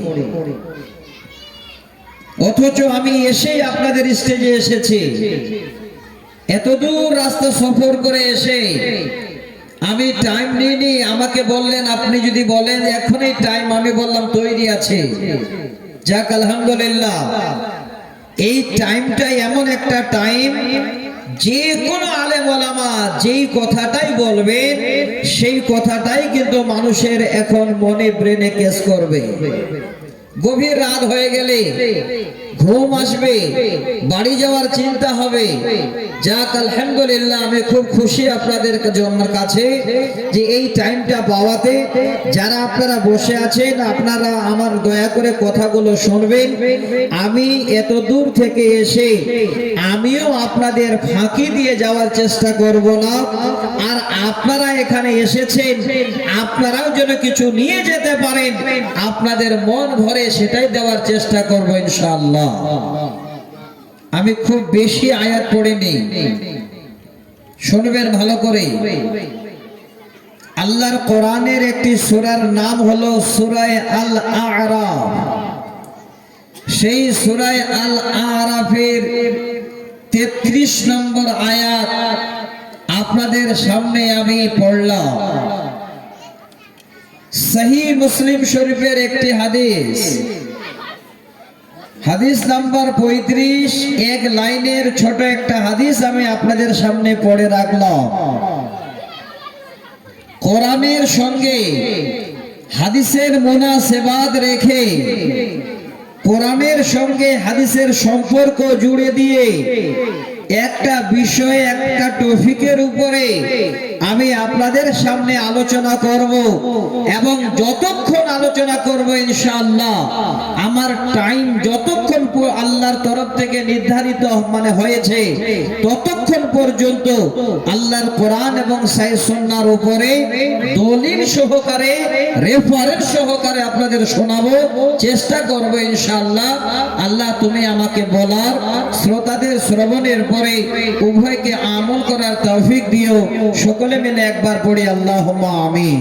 B: অথচ আমি এসেই আপনাদের স্টেজে এসেছি, এত দূর রাস্তা সফর করে এসে আমি টাইম নিইনি। আমাকে বললেন আপনি যদি বলেন এখনই টাইম, আমি বললাম তৈরি আছে। যাক আলহামদুলিল্লাহ, এই টাইমটা এমন একটা টাইম যে কোনো আলেম ওলামা যেই কথাটাই বলবেন সেই কথাটাই কিন্তু মানুষের এখন মনে ব্রেনে কেস করবে। গভীর রাত হয়ে গেলে ঘুম আসবে, বাড়ি যাওয়ার চিন্তা হবে। যাক আলহামদুলিল্লাহ, আমি খুব খুশি আপনাদের জন্য কাছে যে এই টাইমটা পাওয়াতে। যারা আপনারা বসে আছেন আপনারা আমার দয়া করে কথাগুলো শুনবেন। আমি এত দূর থেকে এসে আমিও আপনাদের ফাঁকি দিয়ে যাওয়ার চেষ্টা করব না। আর আপনারা এখানে এসেছেন, আপনারাও যেন কিছু নিয়ে যেতে পারেন, আপনাদের মন ভরে সেটাই দেওয়ার চেষ্টা করব ইনশাআল্লাহ। আমি খুব বেশি আয়াত পড়িনি, শুনবেন ভালো করে। আল্লাহর কোরআনের একটি সূরার নাম হলো সূরা আল আ'রাফ। সেই সূরা আল আ'রাফের 33 নম্বর আয়াত আপনাদের সামনে আমি পড়লাম। সহিহ মুসলিম শরীফের একটি হাদিস, হাদিস নাম্বার 35, এক লাইনের ছোট একটা হাদিস আমি আপনাদের সামনে পড়ে রাখলাম। কোরআনের সঙ্গে হাদিসের মুনাসেবাত রেখে, কোরআনের সঙ্গে হাদিসের সম্পর্ক জুড়ে দিয়ে একটা বিষয়, একটা টপিকের উপরে আমি আপনাদের সামনে আলোচনা করব। এবং যতক্ষণ আলোচনা করব ইনশাআল্লাহ, আমার টাইম যতক্ষণ আল্লাহর তরফ থেকে নির্ধারিত হয়েছে ততক্ষণ পর্যন্ত আল্লাহর কোরআন এবং সহিহ সুন্নাহর উপরে দলিল সহকারে, রেফারেন্স সহকারে আপনাদের শোনাবো, চেষ্টা করব ইনশাআল্লাহ। আল্লাহ তুমি আমাকে বলার, শ্রোতাদের শ্রবণের পরে উভয়কে আমল করার তৌফিক দিও। সকলে মিলে একবার পড়ি আল্লাহুম্মা আমিন।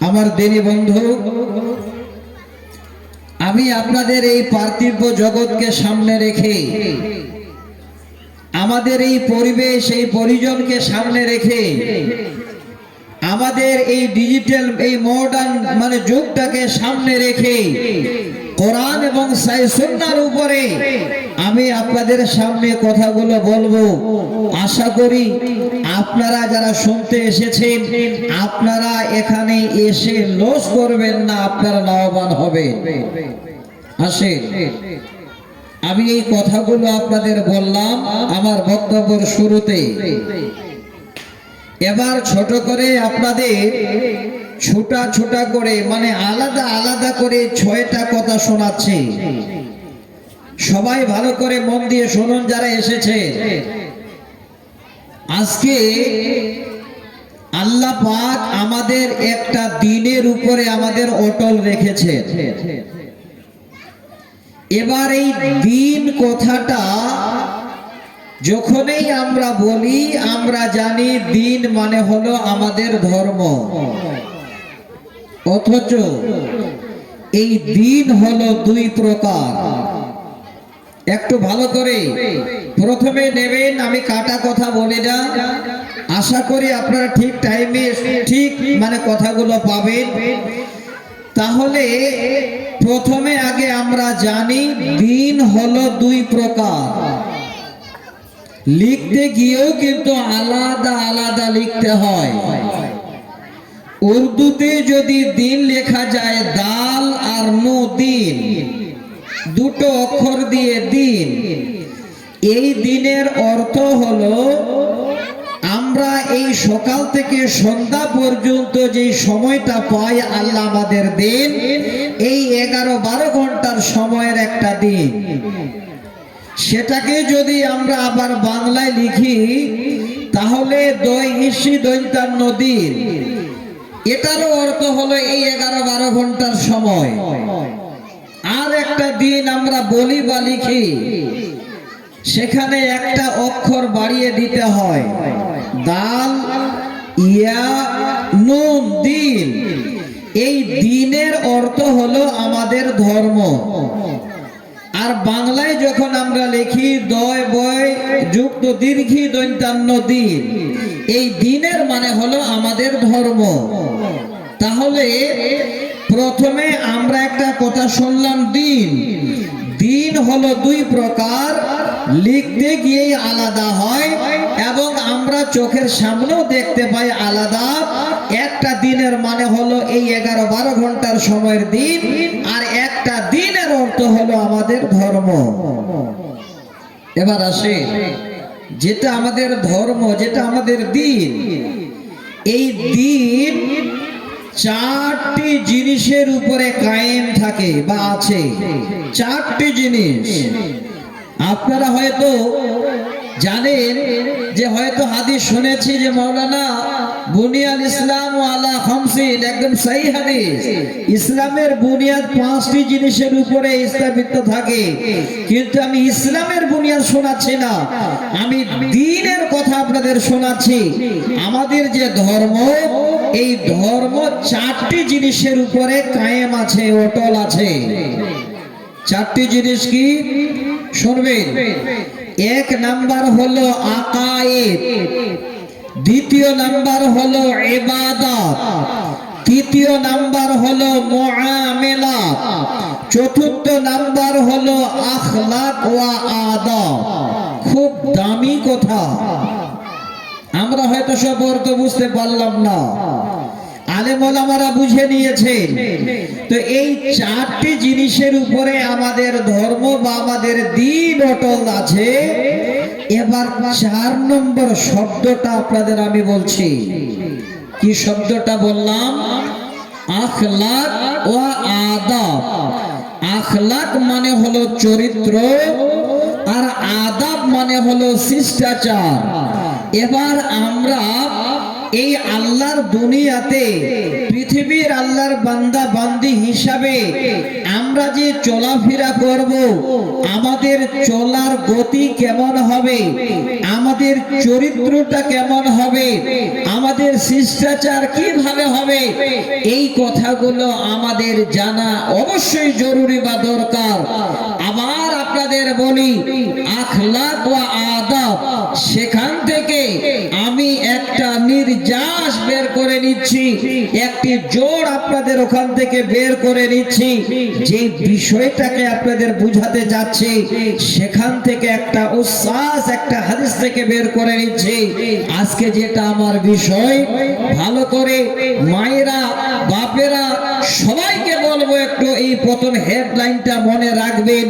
B: আমার দিনী বন্ধু, আমি আপনাদের এই পার্থিব জগৎকে সামনে রেখে, আমাদের এই পরিবেশ, এই পরিজনকে সামনে রেখে, আমাদের এই ডিজিটাল, এই মডার্ন যুগটাকে সামনে রেখে কোরআন এবং সহিহ সুন্নাহর উপরে আমি আপনাদের সামনে কথাগুলো বলবো। আশা করি আপনারা যারা শুনতে এসেছেন আপনারা এখানে এসে লস করবেন না, আপনারা লাভবান হবেন। আসেন, আমি এই কথাগুলো আপনাদের বললাম আমার বক্তব্যের শুরুতে। এবার ছোট করে আপনাদের ছোটা করে আলাদা আলাদা করে 6টা কথা শোনাচ্ছি। সবাই ভালো করে মন দিয়ে শুনুন যারা এসেছে। আজকে আল্লাহ পাক আমাদের একটা দিনের উপরে আমাদের অটল রেখেছে। এবার এই দিন কথাটা যখনই আমরা বলি, আমরা জানি দিন মানে হলো আমাদের ধর্ম, অথচ এই দিন হলো 2 প্রকার। একটু ভালো করে প্রথমে নেবেন, আমি কাটা কথা বলি না। আশা করি আপনারা ঠিক টাইমে ঠিক কথাগুলো পাবেন। তাহলে প্রথমে আগে আমরা জানি দিন হলো 2 প্রকার। লিখতে গিয়েও কিন্তু আলাদা আলাদা লিখতে হয়। উর্দুতে যদি দিন লেখা যায় দাল আর নো দিন, 2টো অক্ষর দিয়ে দিন। এই দিনের অর্থ হলো আমরা এই সকাল থেকে সন্ধ্যা পর্যন্ত যে সময়টা পাই আল্লাহ আমাদের দেন, এই 11-12 ঘন্টার সময়ের একটা দিন। সেটাকে যদি আমরা আবার বাংলায় লিখি তাহলে 2-53 দিন। এটারও অর্থ হলো এই 11-12 ঘন্টার সময়। আর একটা দিন আমরা বলি বা লিখি, সেখানে একটা অক্ষর বাড়িয়ে দিতে হয়, দাল ইয়া নুন দিন। এই দিনের অর্থ হলো আমাদের ধর্ম। আর বাংলায় যখন আমরা লিখি দয় বয় যুক্ত দীর্ঘি 53 দিন, এই দিনের মানে হলো আমাদের ধর্ম। তাহলে প্রথমে আমরা একটা কথা শুনলাম, দিন। দিন হলো 2 প্রকার। লিখতে গিয়েই আলাদা হয় এবং আমরা চোখের সামনেও দেখতে পাই আলাদা। একটা দিনের মানে হলো এই 11-12 ঘন্টার সময়ের দিন, আর একটা দিনের অর্থ হলো আমাদের ধর্ম। এবার আসে যেটা আমাদের ধর্ম, যেটা আমাদের দিন, এই দিন 4টি জিনিসের উপরে কায়েম থাকে বা আছে। 4টি জিনিস আপনারা হয়তো জানেন, যে হয়তো হাদিস শুনেছি যে মাওলানা বুনিয়াল ইসলাম আলা খামসিন, একদম সহি হাদিস, ইসলামের বুনিয়াদ 5টি জিনিসের উপরে স্থাপিত থাকে। কিন্তু আমি ইসলামের বুনিয়াদ শোনাচ্ছি না, আমি দ্বীনের কথা আপনাদের শোনাচ্ছি। আমাদের যে ধর্ম, এই ধর্ম 4টি জিনিসের উপরে কায়েম আছে, অটল আছে। 4টি জিনিস কি শুনবেন। 1 নাম্বার হলো আকায়েদ, 2য় নাম্বার হলো ইবাদত, 3য় নাম্বার হলো মুআমালাত, 4র্থ নাম্বার হলো আখলাক ওয়া আদাব। খুব দামি কথা, আমরা হয়তো সব অর্থ বুঝতে পারলাম না, আলেম ওলামারা বুঝে নিয়েছেন। তো এই 4টি জিনিসের উপরে আমাদের ধর্ম বা আমাদের দ্বীন অটল আছে। এবার 4 নম্বর শব্দটা আপনাদের আমি বলছি। কি শব্দটা বললাম? আখলাক ওয়া আদাব। আখলাক মানে হলো চরিত্র, আর আদাব মানে হলো শিষ্টাচার। এবার আমরা এই আল্লাহর দুনিয়াতে পৃথিবীর আল্লাহর বান্দা বান্দি হিসাবে আমরা যে চলাফেরা করব, আমাদের চলার গতি কেমন হবে, আমাদের চরিত্রটা কেমন হবে, আমাদের শিষ্টাচার কিভাবে হবে, এই কথাগুলো আমাদের জানা অবশ্যই জরুরি বা দরকার। আবার আপনাদের বলি, আখলাক ওয়া আদাব, সেখান থেকে আমি একটা নির্যাস বের করে নিচ্ছি, একটি জোর আপনাদের ওখান থেকে বের করে নিচ্ছি। যে বিষয়টাকে আপনাদের বুঝাতে যাচ্ছি, সেখান থেকে একটা উচ্ছ্বাস একটা হাদিস থেকে বের করে নিচ্ছি। আজকে যেটা আমার বিষয়, ভালো করে মায়েরা, বাপেরা সবাইকে বলবো একটু এই প্রথম হেডলাইনটা মনে রাখবেন।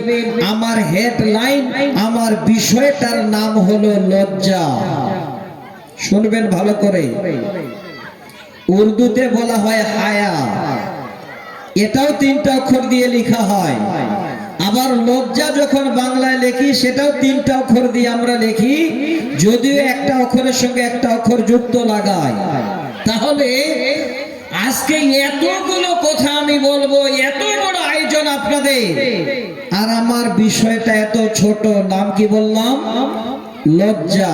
B: আমার হেডলাইন, আমার বিষয়টার নাম হলো লজ্জা। শুনবেন ভালো করে। উর্দুতে বলা হয় হায়া, এটাও 3টা অক্ষর দিয়ে লেখা হয়। আবার লজ্জা যখন বাংলায় লেখি, সেটাও 3টা অক্ষর দিয়ে আমরা লিখি, যদিও একটা অক্ষরের সঙ্গে একটা অক্ষর যুক্ত লাগায়। তাহলে আজকে এতগুলো কথা আমি বলবো, এত বড় আয়োজন আপনাদের, আর আমার বিষয়টা এত ছোট। নাম কি বললাম? লজ্জা।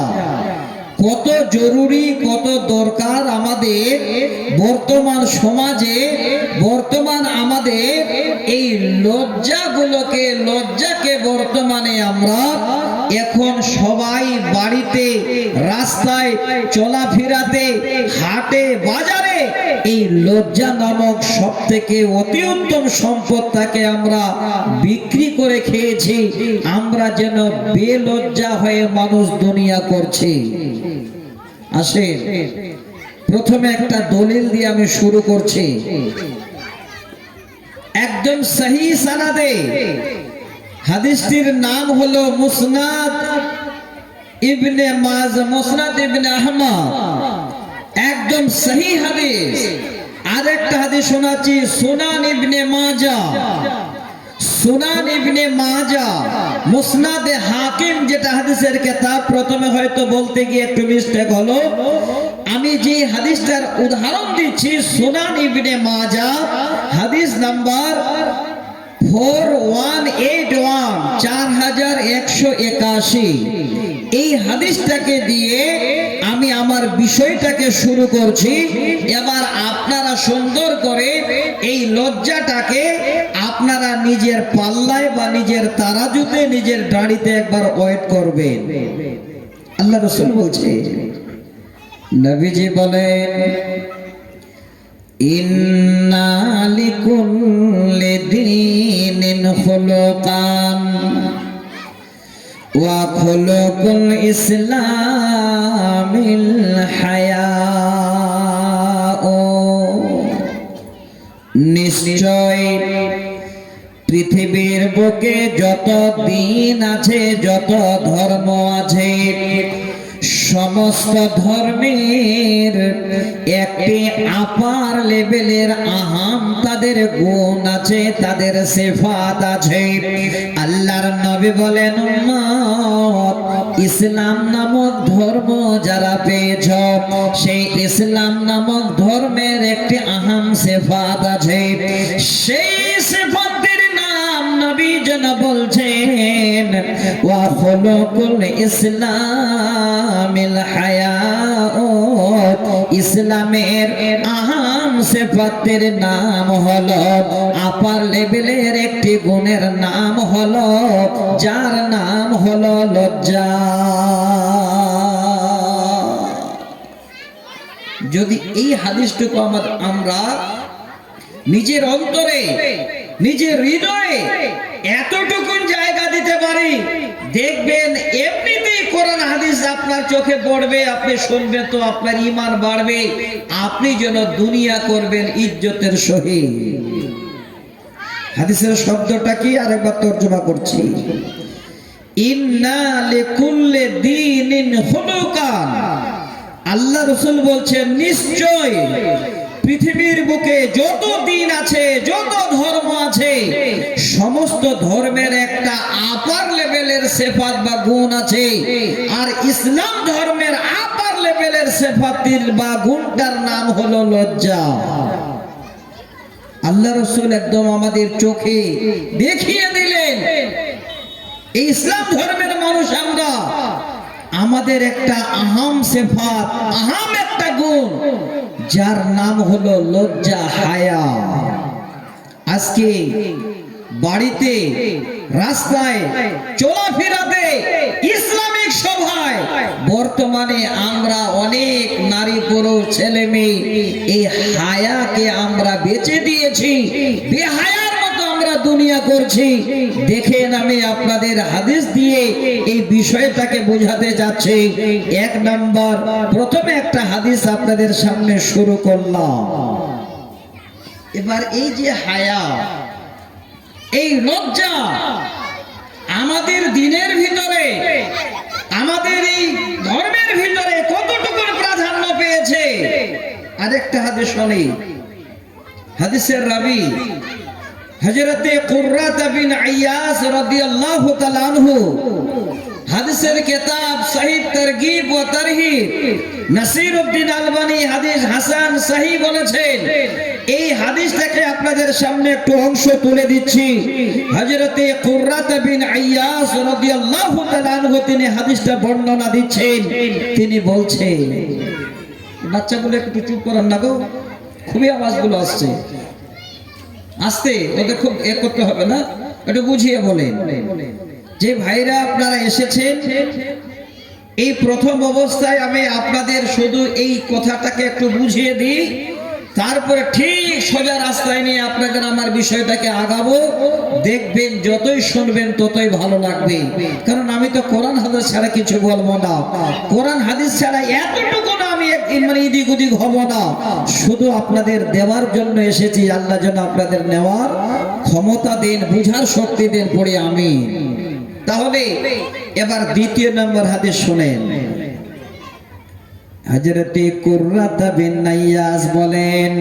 B: কত জরুরি, কত দরকার আমাদের বর্তমান সমাজে, বর্তমান আমাদের এই লজ্জাকে বর্তমানে আমরা এখন সবাই বাড়িতে, রাস্তায়, চলাফেরাতে, হাটে, বাজারে এই লজ্জা নামক সব থেকে অতি উত্তম সম্পদটাকে আমরা বিক্রি করে খেয়েছি। আমরা যেন বেলজ্জা হয়ে মানুষ দুনিয়া করছি। আসেন, প্রথমে একটা দলিল দিয়ে আমি শুরু করছি। একদম সহি সানাদে, হাদিসটির নাম হলো মুসনাদ ইবনে মাজাহ, মুসনাদ ইবনে আহমদ, একদম সহি হাদিস। আরেকটা হাদিস শোনাচ্ছি, সুনান ইবনে মাজাহ, সুনান ইবনে মাজাহ, মুসনাদে হাকিম, যেটা হাদিসের কিতাব। প্রথমে হয়তো বলতে গিয়ে একটু মিস্টেক হলো। আমি যে হাদিসটার উদাহরণ দিচ্ছি, সুনান ইবনে মাজাহ, হাদিস নাম্বার 4181, 4181। এই হাদিসটাকে দিয়ে আমি আমার বিষয়টাকে শুরু করছি। এবার আপনারা সুন্দর করে এই লজ্জাটাকে আপনারা নিজের পাল্লায় বা নিজের তারাজুতে, নিজের দাড়িতে একবার ওয়েট করবেন। আল্লাহ রাসূল বলছে, নবীজি বলেন, ইন্না লিকুল্লি দীনিন খুলুকান ওয়া খুলুকুল ইসলামিল হায়াউ, নিশ্চয় পৃথিবীর বুকে যত দিন আছে, যত ধর্ম আছে, সমস্ত ধর্মের একটি আপার লেভেলের আহাম তাদের গুণ আছে, তাদের সিফাত আছে। আল্লাহর নবী বলেন, উম্মত, ইসলাম নামক ধর্ম যারা পেয়েছ, সেই ইসলাম নামক ধর্মের একটি আহাম সিফাত আছে। সেই সিফাতের নাম নবী যেন বলছেন, ওয়া খুলুকুল ইসলামিল হায়াউ, ইসলামের আহাম সিফাতের নাম হলো, আপার লেভেলের একটি গুণের নাম হলো, যার নাম হলো লজ্জা। যদি এই হাদিসটুকু আমরা নিজের অন্তরে, নিজের হৃদয়ে এতটুকু জায়গা দিতে পারি, দেখবেন এমনিতেই কোরআন হাদিস আপনার চোখে পড়বে, আপনি শুনবেন তো আপনার ঈমান বাড়বে, আপনি যেন দুনিয়া করবেন ইজ্জতের সহিত। হাদিসের শব্দটা কি আরেকবার তর্জমা করছি, ইন্না লিকুল্লি দীনিন খুলুকান। আল্লাহ রাসূল বলছেন, নিশ্চয় পৃথিবীর বুকে যত দিন আছে, যত ধর্ম আছে, সমস্ত ধর্মের একটা আপার লেভেলের সিফাত বা গুণ আছে, আর ইসলাম ধর্মের আপার লেভেলের সিফাতের বা গুণটার নাম হলো লজ্জা। আল্লাহ রাসূল একদম আমাদের চোখে দেখিয়ে দিলেন, এই ইসলাম ধর্মের মানুষ আমরা, আমাদের একটা আহাম সিফাত, আহাম একটা গুণ, যার নাম হলো লজ্জা, হায়া। আজকে বাড়িতে, রাস্তায়, চলাফেরাতে, ইসলামিক সভায় বর্তমানে আমরা অনেক নারী পুরুষ ছেলে মেয়ে এই হায়াকে আমরা বেচে দিয়েছি, বেহায়ার মতো আমরা দুনিয়া করছি। দেখেন, আমি আপনাদের হাদিস দিয়ে এই বিষয়টাকে বোঝাতে যাচ্ছি। এক নাম্বার, প্রথমে একটা হাদিস আপনাদের সামনে শুরু করলাম। এবার এই যে হায়া, এই লজ্জা আমাদের দিনের ভিতরে, আমাদের এই ধর্মের ভিতরে কতটুকু প্রাধান্য পেয়েছে। আরেকটা হাদিস শুনি, হাদিসের রাবী হযরতে কুররাত বিন আইয়াস রাদিয়াল্লাহু তাআলা আনহু, হাদিসের কিতাব সহিহ তারগীব ওয়া তারহিব, নাসিরউদ্দিন আলবানী হাদিস হাসান সহিহ বলেছেন। এই হাদিসটাকে আপনাদের সামনে একটু অংশ তুলে দিচ্ছি। হযরতে কুররাত বিন আইয়াস রাদিয়াল্লাহু তাআলা আনহু তিনি হাদিসটা বর্ণনা দিচ্ছেন। তিনি বলছেন, বাচ্চাগুলো একটু চুপ করান না গো, খুবই আওয়াজগুলো আসছে, আস্তে, ওদের খুব করতে হবে না, একটু বুঝিয়ে বলেন। যে ভাইরা আপনারা এসেছেন, এই প্রথম অবস্থায় আমি আপনাদের শুধু এই কথাটাকে একটু বুঝিয়ে দিই, তারপরে ঠিক সোজা রাস্তায় নিয়ে আপনাদের আমার বিষয়টাকে আগাবো। দেখবেন যতই শুনবেন ততই ভালো লাগবে, কারণ আমি তো কোরআন হাদিস ছাড়া কিছু বলবো না। কোরআন হাদিস ছাড়া এতটুকু না আমি মানে এদিক ওদিক হব না, শুধু আপনাদের দেওয়ার জন্য এসেছি। আল্লাহ যেন আপনাদের নেওয়ার ক্ষমতা দেন, বুঝার শক্তি দেন, পড়ে আমি। তাহলে এবার দ্বিতীয় নম্বর হাদিস শুনেন। হযরতে কুররাত বিন আইয়াস বলেন,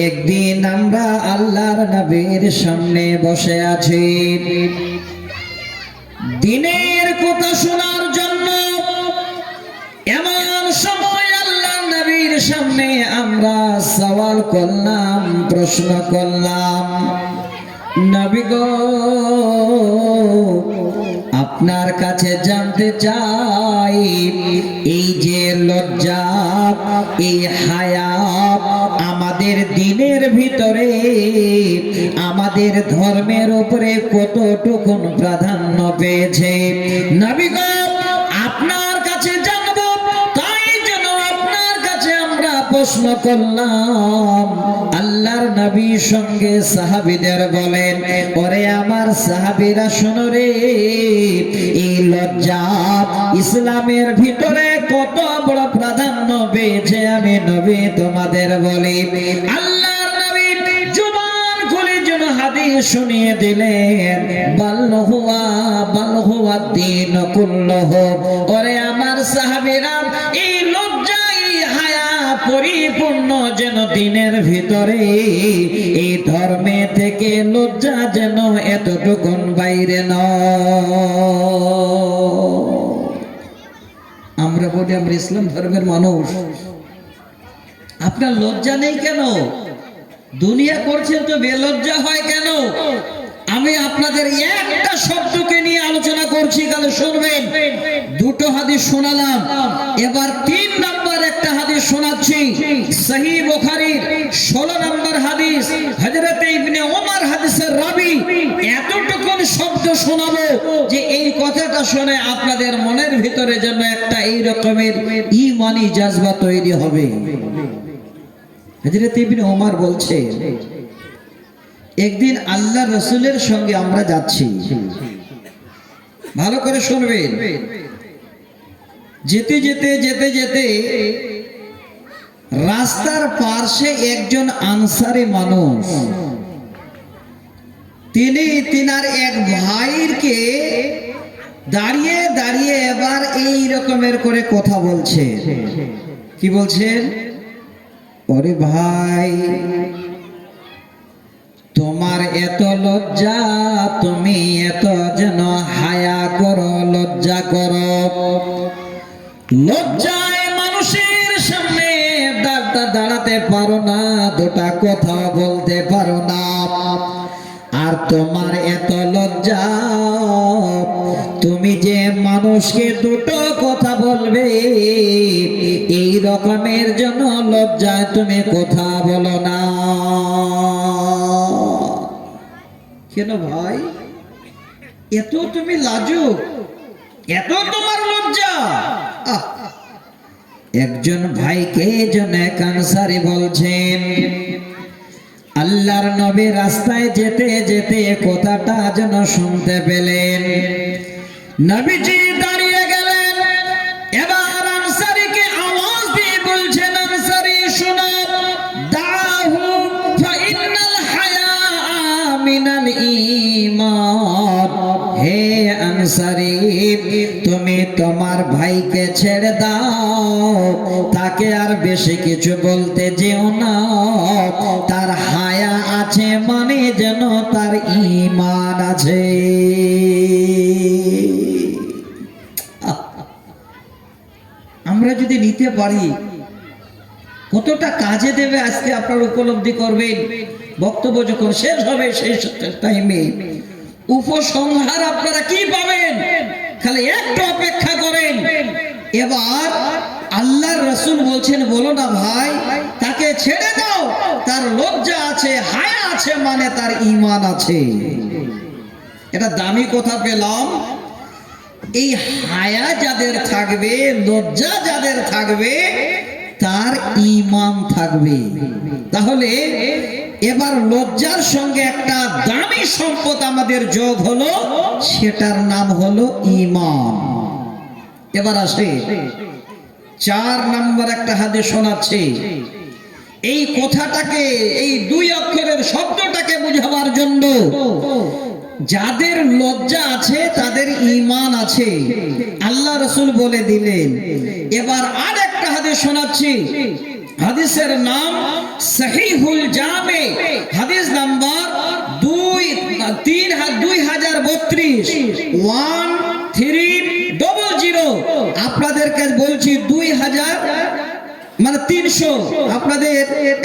B: একদিন আমরা আল্লাহর নবীর সামনে বসে আছি, দ্বীনের কথা শোনার জন্য। এমন সময় আল্লাহর নবীর সামনে আমরা সওয়াল করলাম, প্রশ্ন করলাম, নবী গো, আপনার কাছে জানতে চাই, এই যে লজ্জা, এই হায়া আমাদের দিনের ভিতরে, আমাদের ধর্মের উপরে কতটুকু প্রাধান্য পেয়েছে। নবী গো, আপনার কাছে জানবো, তাই যেন আপনার কাছে আমরা প্রশ্ন করলাম, আল্লাহর নবীর সঙ্গে সাহাবীদের বলেন, ওরে আমার সাহাবীরা শোনো রে, এই লজ্জা ইসলামের ভিতরে কত বড় প্রাধান্য পেয়েছে আমি নবী তোমাদের বলি। আল্লাহর নবী জবান খুলে যেন হাদিস শুনিয়ে দিলেন, বাল হুয়া দ্বীন কুল্লুহু। ওরে আমার সাহাবীরা, এই লজ্জা এই হায়া পরিপূর্ণ যেন দিনের ভিতরে, এই ধর্মে থেকে লজ্জা যেন এতটুকুন বাইরে নয়। আমরা বলি আমরা ইসলাম ধর্মের মানুষ, আপনার লজ্জা নেই কেন? দুনিয়া করছেন তো বেলজ্জা হয় কেন? আমি আপনাদের একটা শব্দকে নিয়ে আলোচনা করছি, কালে শুনবেন। দুটো হাদিস শোনালাম, এবার 3 নম্বর একটা হাদিস শোনাচ্ছি। সহিহ বুখারীর 16 নম্বর হাদিস, হযরত ইবনে ওমর হাদিসের রাবী। এতটুকুন শব্দ শোনাবো যে এই কথাটা শুনে আপনাদের মনের ভিতরে যেন একটা এই রকমের ঈমানি জজবা তৈরি হবে। হযরত ইবনে ওমর বলছে, একদিন আল্লাহ রসুলের সঙ্গে আমরা যাচ্ছি, ভালো করে শুনবেন। যেতে যেতে যেতে যেতে রাস্তার পাশে একজন আনসারী মানুষ, তিনি তিনার এক ভাইকে দাঁড়িয়ে দাঁড়িয়ে এবার এই রকমের করে কথা বলছে। কি বলছেন? ওরে ভাই, তোমার এত লজ্জা, তুমি এত যেন হায়া করো, লজ্জা করো। লজ্জায় মানুষের সামনে দাঁড়াতে পারো না, দুটা কথা বলতে পারো না। আর তোমার এত লজ্জা, তুমি যে মানুষকে দুটো কথা বলবে, এই রকমের জন্য লজ্জায় তুমি কথা বলো না কেন ভাই? এত তুমি লাজুক, এত তোমার লজ্জা? একজন ভাইকে যেন আনসারী বলছেন, আল্লাহর নবী রাস্তায় যেতে যেতে কথাটা যেন শুনতে পেলেন। নবীজি দাঁড়িয়ে গেলেন, এবার আনসারীকে আওয়াজ দিয়ে বলছেন, আনসারী শোনো, দাহু ফাইনাল হায়া মিনাল ঈমান। হে আনসারী, তুমি তোমার ভাইকে ছেড়ে দাও, তাকে আর বেশি কিছু বলতে যেও না। তার হায়া আছে মানে যেন তার ঈমান আছে। আমরা যদি নিতে পারি কতটা কাজে দেবে আজকে আপনারা উপলব্ধি করবেন। বক্তব্য যখন শেষ হবে সেই টাইমে উপসংহার আপনারা কি পাবেন, খালি একটু অপেক্ষা করেন। এবার আল্লাহর রাসূল বলছেন, বলো না ভাই, তাকে ছেড়ে দাও, তার লজ্জা আছে, হায়া আছে মানে তার ঈমান আছে। এটা দামি কথা পেলাম। এই হায়া যাদের থাকবে, লজ্জা যাদের থাকবে, তার ঈমান থাকবে। তাহলে এবার লজ্জার সঙ্গে একটা দামি সম্পদ আমাদের যোগ হলো, সেটার নাম হলো ঈমান। এবার আসে 4 নম্বর একটা হাদিস শোনাচ্ছি। এই কথাটাকে, এই 2 অক্ষরের শব্দটাকে বুঝাবার জন্য, যাদের লজ্জা আছে তাদের ঈমান আছে, আল্লাহ রাসূল বলে দিলেন। এবার আর একটা হাদিস শোনাচ্ছি। হাদিসের নাম সহিহুল জামে, হাদিস নাম্বার 2032 1300। আপনাদেরকে বলছি 2000 মানে 300, আপনাদের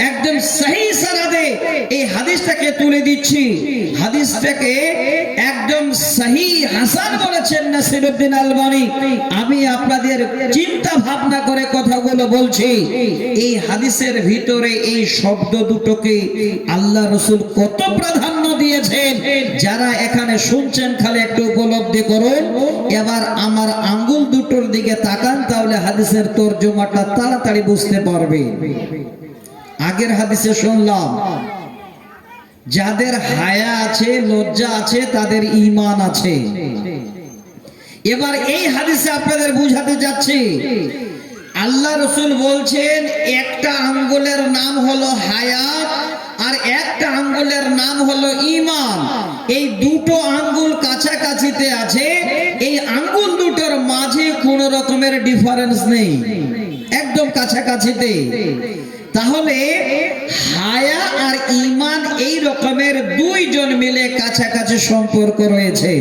B: একদম সহি সনদে এই হাদিসটাকে তুলে দিচ্ছি। হাদিসটাকে একদম সহি হাসান বলেছেন নাসিরউদ্দিন আলবানী। আমি আপনাদের চিন্তা ভাবনা করে কথাগুলো বলছি। এই হাদিসের ভিতরে এই শব্দ দুটোকে আল্লাহ রাসূল কত প্রাধান্য দিয়েছেন, যারা এখানে শুনছেন খালি একটু উপলব্ধি করুন। এবার আমার আঙ্গুল দুটোর দিকে তাকান, তাহলে হাদিসের তর্জমাটা তাড়াতাড়ি বুঝতে পারবে। আগের হাদিসে শুনলাম যাদের হায়া আছে, লজ্জা আছে, তাদের ঈমান আছে। এবার এই হাদিসে আপনাদের বুঝাতে যাচ্ছি, আল্লাহ রাসূল বলছেন একটা আঙ্গুলের নাম হলো হায়াত আর একটা আঙ্গুলের নাম হলো ঈমান। এই দুটো আঙ্গুল কাছাকাছিতে আছে, এই আঙ্গুল দুটোর মাঝে কোনো রকমের ডিফারেন্স নেই, একদম কাছাকাছিতে। তাহলে হায়া আর ঈমান এই রকমের দুইজন মিলে কাছাকাছি সম্পর্ক রয়েছে।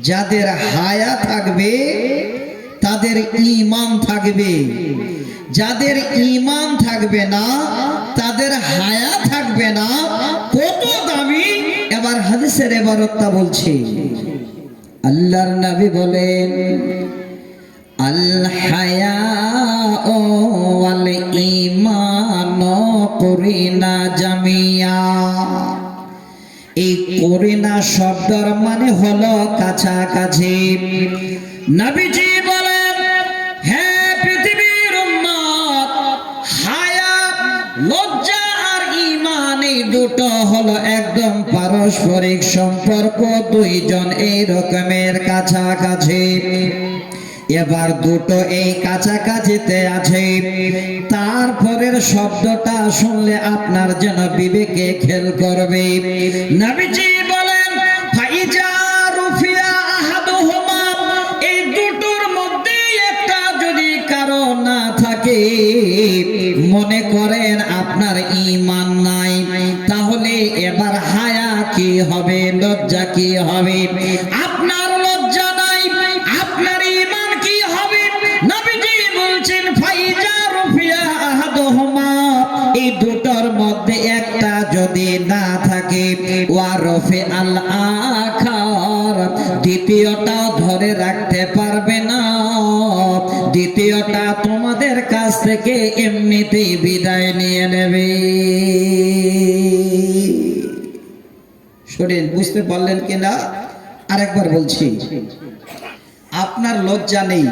B: যাদের হায়া থাকবে তাদের ঈমান থাকবে, যাদের ঈমান থাকবে না তাদের হায়া থাকবে না। কত দামি! এবার হাদিসের ইবারতটা বলছি। আল্লাহর নবী বলেন, আল হায়াউ ওয়াল ঈমানু কুরিনা জামিয়া। এই করিনা শব্দের মানে হলো কাছাকাছি। নবীজি বলেন, হে পৃথিবীর উম্মত, হায়া, লজ্জা আর ঈমান এই দুটো হলো একদম পারস্পরিক সম্পর্ক, দুইজন এই রকমের কাছাকাছি। এবার দুটো এই কাছাকাছিতে আছে, তারপরের শব্দটা শুনলে আপনার যেন বিবেকে খেল করবে। নবীজি বলেন, ফাইজা রুফিয়া আহাদুহুমা, এই দুটোর মধ্যে একটা যদি কারো না থাকে, মনে করেন আপনার ঈমান নাই, তাহলে এবার হায়া কি হবে, লজ্জা কি হবে? আপনার লজ্জা নাই, আপনার ঈমান কি হবে? নবীজি বলছেন, ফাইজা রুফিয়া আহাদুহুমা, এই দুটোর মধ্যে একটা যদি না থাকে, ওয়া রফি আল আখার, দ্বিতীয়টা ধরে রাখতে পারবে না, দ্বিতীয়টা তোমাদের কাছ থেকে এমনিতেই বিদায় নিয়ে নেবে। শোনেন, বুঝতে পারলেন কিনা? আরেকবার বলছি, আপনার লজ্জা নেই,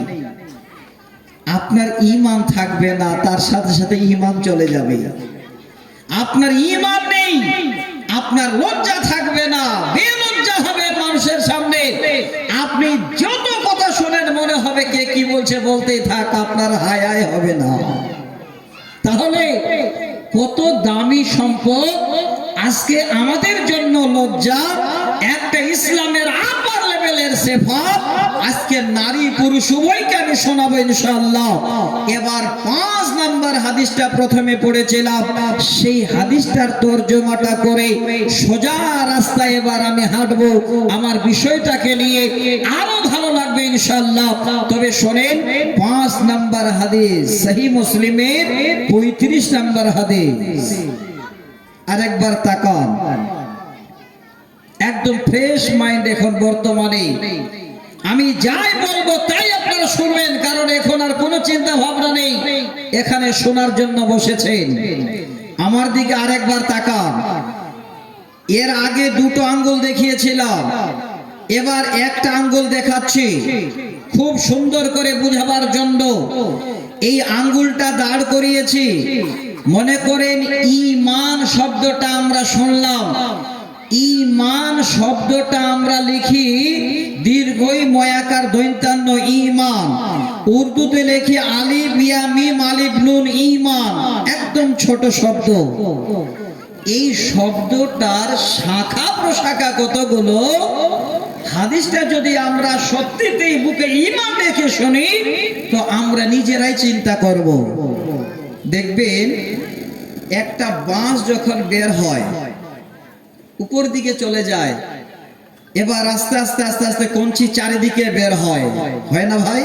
B: আপনার ঈমান থাকবে না, তার সাথে সাথে ঈমান চলে যাবে। আপনার ঈমান নেই, আপনার লজ্জা থাকবে না, বেলজ্জা হবে মানুষের সামনে। আপনি যত কথা শোনেন মনে হবে কে কি বলছে, বলতেই থাক, আপনার হায়াই হবে না। তাহলে কত দামি সম্পদ আজকে আমাদের জন্য লজ্জা, একটা ইসলামের আপার লেভেলের সিফাত। আজকে নারী পুরুষ উভয়কে আমি শোনাবো ইনশাআল্লাহ। এবার 5 নাম্বার হাদিসটা প্রথমে পড়েছিলাম, সেই হাদিসটার তরজমাটা করে সোজা রাস্তায় এবার আমি হাঁটবো আমার বিষয়টাকে নিয়ে, আরো ভালো লাগবে ইনশাআল্লাহ। তবে শোনেন, 5 নাম্বার হাদিস সহিহ মুসলিমের 35 নাম্বার হাদিস। আরেকবার তাকান, একদম ফ্রেশ মাইন্ড এখন বর্তমানে। আমি যাই বলবো তাই আপনারা শুনবেন, কারণ এখন আর কোনো চিন্তা ভাবনা নেই, এখানে শোনার জন্য বসেছেন। আমার দিকে আরেকবার তাকান। এর আগে দুটো আঙ্গুল দেখিয়েছিলাম, এবার একটা আঙ্গুল দেখাচ্ছি খুব সুন্দর করে বুঝাবার জন্য। এই আঙ্গুলটা দাঁড় করিয়েছি, মনে করেন ঈমান শব্দটা আমরা শুনলাম, ঈমান শব্দটা আমরা লিখি দীর্ঘই ময়াকার দৈন্তান্ন ঈমান, উর্দুতে লিখি আলিফ ইয়া মিম আলিফ নুন ঈমান, একদম ছোট শব্দ। এই শব্দটার শাখা প্রশাখা কতগুলো, হাদিসটা যদি আমরা সত্যিতেই বুকে ঈমান রেখে শুনি তো আমরা নিজেরাই চিন্তা করব। দেখবেন একটা বাঁশ যখন বের হয় উপর দিকে চলে যায়, এবার আস্তে আস্তে আস্তে আস্তে কঞ্চি চারিদিকে বের হয়, হয় না ভাই?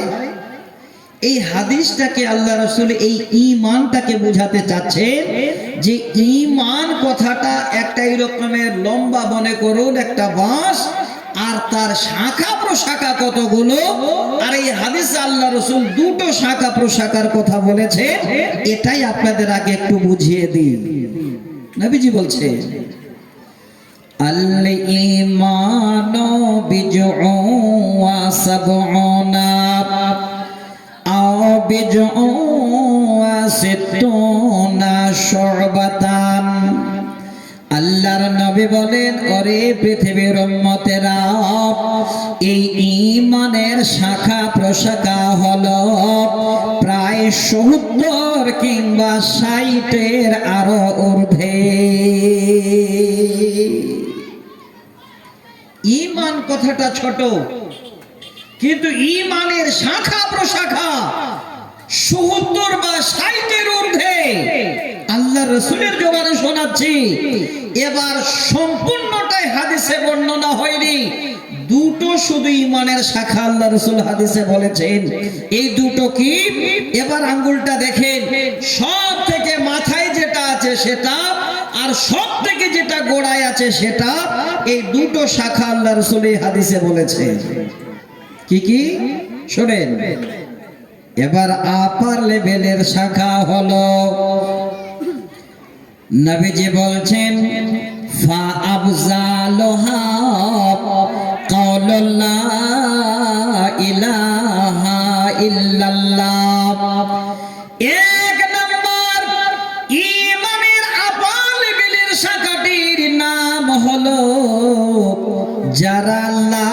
B: এই হাদিসটাকে আল্লাহ রাসূল এই ঈমানটাকে বোঝাতে চাচ্ছেন যে ঈমান কথাটা একটা এই রকমের লম্বা, মনে করুন একটা বাঁশ, আর তার শাখা প্রশাখা কতগুলো। আর এই হাদিসে আল্লাহ রাসূল দুটো শাখা প্রশাখার কথা বলেছে, এটাই আপনাদের আগে একটু বুঝিয়ে দিই। নবীজি বলছে, আল ঈমানু বিজউন ওয়া সাবউনা আও বিজউ ওয়া সিত্তুনা শুবাতান। আল্লাহর নবী বলেন, ওরে পৃথিবীর উম্মতেরা, এই ঈমানের শাখা প্রশাখা হলো প্রায় ৭০ কিংবা ৬০-এর আরো ঊর্ধ্বে। ঈমান কথাটা ছোট, কিন্তু ঈমানের শাখা প্রশাখা ৭০ বা ৬০-এর ঊর্ধ্বে। আল্লাহ রাসূলের জবানে শোনাচ্ছি। এবার সম্পূর্ণটাই হাদিসে বর্ণনা হয়নি, দুটো শুধু ঈমানের শাখা আল্লাহ রাসূল হাদিসে বলেছেন। এই দুটো কি? এবার আঙ্গুলটা দেখেন, সব থেকে মাথায় যেটা আছে সেটা, আর সব থেকে যেটা গোড়ায় আছে সেটা। এই দুটো শাখা আল্লাহ রাসূল এই হাদিসে বলেছেন। কি কি শুনেন। এবার আপার লেভেলের শাখা হলো, নবীজি বলছেন, ফা আফজালুহা কাউলু লা ইলাহা ইল্লাল্লাহ। এক নাম্বার ঈমানের আপার লেভেলের শাখাটির নাম হলো যারা লা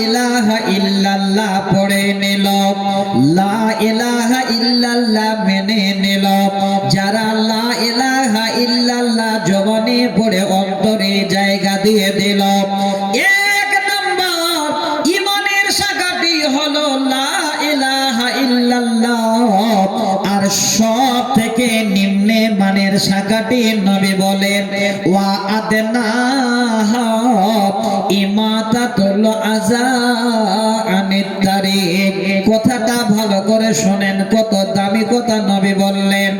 B: ইলাহা ইল্লাল্লাহ পড়ে নিল, লা ইলাহা ইল্লাল্লাহ মেনে নিল। যারা লা ইলাহা ইল্লাল্লাহ জবানে পড়ে অন্তরে জায়গা দিয়ে দিল। এক নাম্বার ঈমানের শাখাটি হলো লা ইলাহা ইল্লাল্লাহ। আর সব থেকে নিম্নে মানের শাখাটি নবী বলেন, ওয়া আদনাহা ইমাতাতুল আযা আনিত তারিক। কথাটা ভালো করে শুনেন, কত দামি কথা নবী বললেন।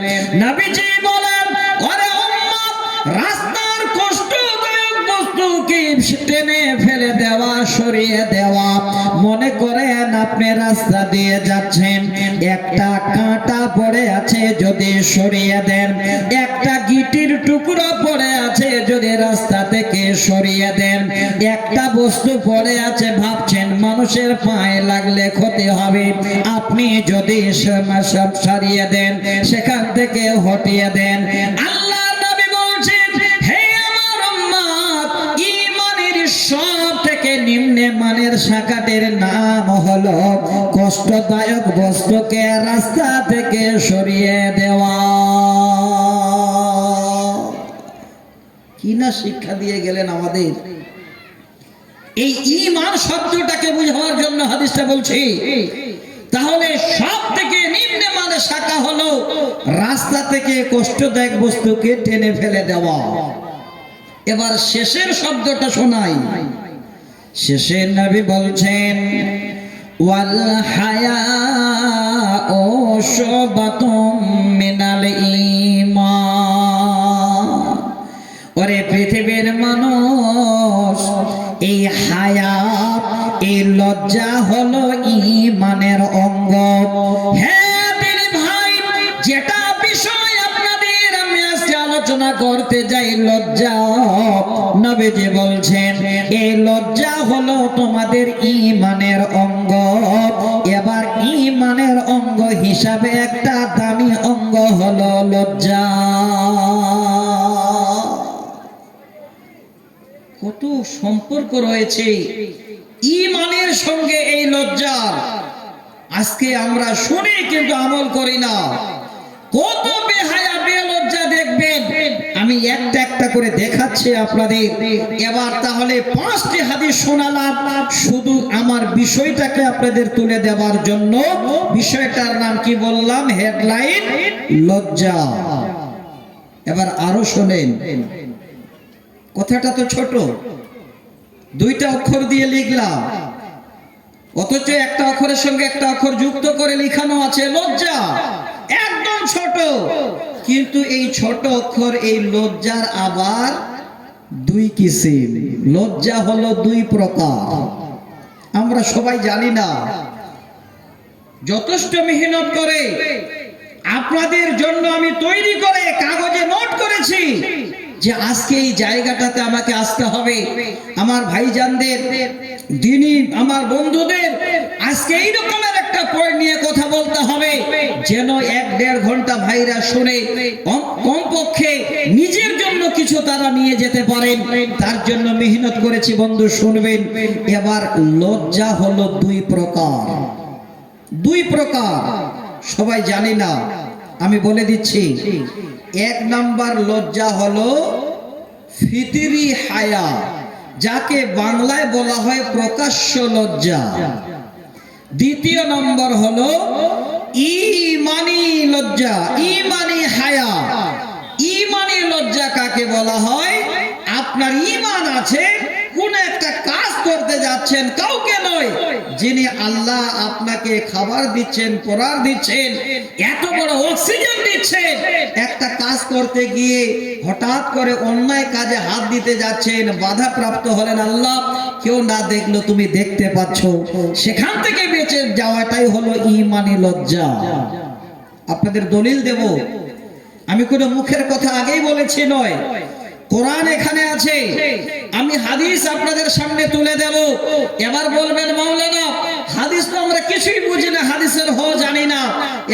B: নবীজি বলেন, ওরে উম্মত, রাস্তার কষ্টদায়ক বস্তুকে টেনে ফেলে দেওয়া, সরিয়ে দেওয়া। মনে করেন আপনি রাস্তা দিয়ে যাচ্ছেন, একটা কাঁটা পড়ে আছে, যদি সরিয়ে দেন, একটা গিটির টুকরো পড়ে আছে, যদি রাস্তা থেকে সরিয়ে দেন, একটা বস্তু পড়ে আছে, ভাবছেন মানুষের পায়ে লাগলে ক্ষতি হবে, আপনি যদি সব সরিয়ে দেন, সেখান থেকে হটিয়ে দেন। আল্লাহ নবী বলছেন, হে আমার উম্মত, ঈমানের সব থেকে নিম্নে মানের শাখাটির নাম হলো কষ্টদায়ক বস্তুকে রাস্তা থেকে সরিয়ে দেওয়া। কি না শিক্ষা দিয়ে গেলেন আমাদের। এই ঈমান শব্দটাকে বোঝানোর জন্য হাদিসটা বলছি। তাহলে সব থেকে নিম্নে মানের শাখা হলো রাস্তা থেকে কষ্টদায়ক বস্তুকে টেনে ফেলে দেওয়া। এবার শেষের শব্দটা শোনাই। শেষে নবী বলছেন, ওয়াল হায়াউ শুবাতুম মিনাল ঈমান। ওরে পৃথিবীর মানুষ, এই হায়া, এই লজ্জা হলো ঈমানের অঙ্গ। হ্যাঁ দিনী ভাই, যেটা বিষয় আপনাদের আমি আজকে আলোচনা করতে যাই, লজ্জা। নবীজি বলছেন, এই লজ্জা হলো তোমাদের ঈমানের অঙ্গ। এবার ঈমানের অঙ্গ হিসাবে একটা দামি অঙ্গ হলো লজ্জা। কত সম্পর্ক রয়েছে ঈমানের সঙ্গে এই লজ্জার। আজকে আমরা শুনি কিন্তু আমল করি না। কত বেহায়া বেলজ্জা দেখবেন। আমি একটা একটা করে দেখাচ্ছি আপনাদের। এবার তাহলে 5টি হাদিস শোনালাম শুধু আমার বিষয়টাকে আপনাদের তুলে দেওয়ার জন্য। বিষয়টার নাম কি বললাম? হেডলাইন, লজ্জা। এবার আরো শোনেন, কথাটা তো ছোট, 2টা অক্ষর দিয়ে লিখলাম, অথচ একটা অক্ষরের সঙ্গে একটা অক্ষর যুক্ত করে লিখানো আছে লজ্জা। একদম ছোট, কিন্তু এই ছোট অক্ষর, এই লজ্জার আবার 2 কিসিম। লজ্জা হলো 2 প্রকার, আমরা সবাই জানি না। যথেষ্ট মেহনত করে আপনাদের জন্য আমি তৈরি করে কাগজে নোট করেছি যে আজকে এই জায়গাটাতে আমাকে আসতে হবে। আমার ভাইজানদের, দিনী আমার বন্ধুদের আজকে এই রকমের একটা পয়েন্ট নিয়ে কথা বলতে হবে যেন 1-1.5 ঘন্টা ভাইরা শুনে কমপক্ষে নিজের জন্য কিছু তারা নিয়ে যেতে পারেন। তার জন্য মেহনত করেছি বন্ধু, শুনবেন। এবার লজ্জা হলো 2 প্রকার। 2 প্রকার সবাই জানি না, আমি বলে দিচ্ছি। 1 নাম্বার লজ্জা হলো ফিতরি হায়া, যাকে বাংলায় বলা হয় প্রকাশ্য লজ্জা। 2 নম্বর হলো ঈমানি লজ্জা, ঈমানি হায়া। ঈমানি লজ্জা কাকে বলা হয়? আপনার ঈমান আছে, কোন একটা কাজ করতে যাচ্ছেন, কাউকে নয়, যিনি আল্লাহ আপনাকে খাবার দিচ্ছেন, পরার দিচ্ছেন, এত বড় অক্সিজেন দিচ্ছেন, একটা কাজ করতে গিয়ে হঠাৎ করে অন্যায় কাজে হাত দিতে যাচ্ছেন, বাধা প্রাপ্ত হলেন, আল্লাহ কেউ না দেখলো তুমি দেখতে পাচ্ছ, সেখান থেকে বেঁচে যাওয়াটাই হলো ঈমানি লজ্জা। আপনাদের দলিল দেব, আমি কোনো মুখের কথা আগেই বলেছি নয়, কোরআন এখানে আছে, আমি হাদিস আপনাদের সামনে তুলে দেব। এবার বলবেন মাওলানা হাদিস তো আমরা কিছুই বুঝি না, হাদিসের জানি না।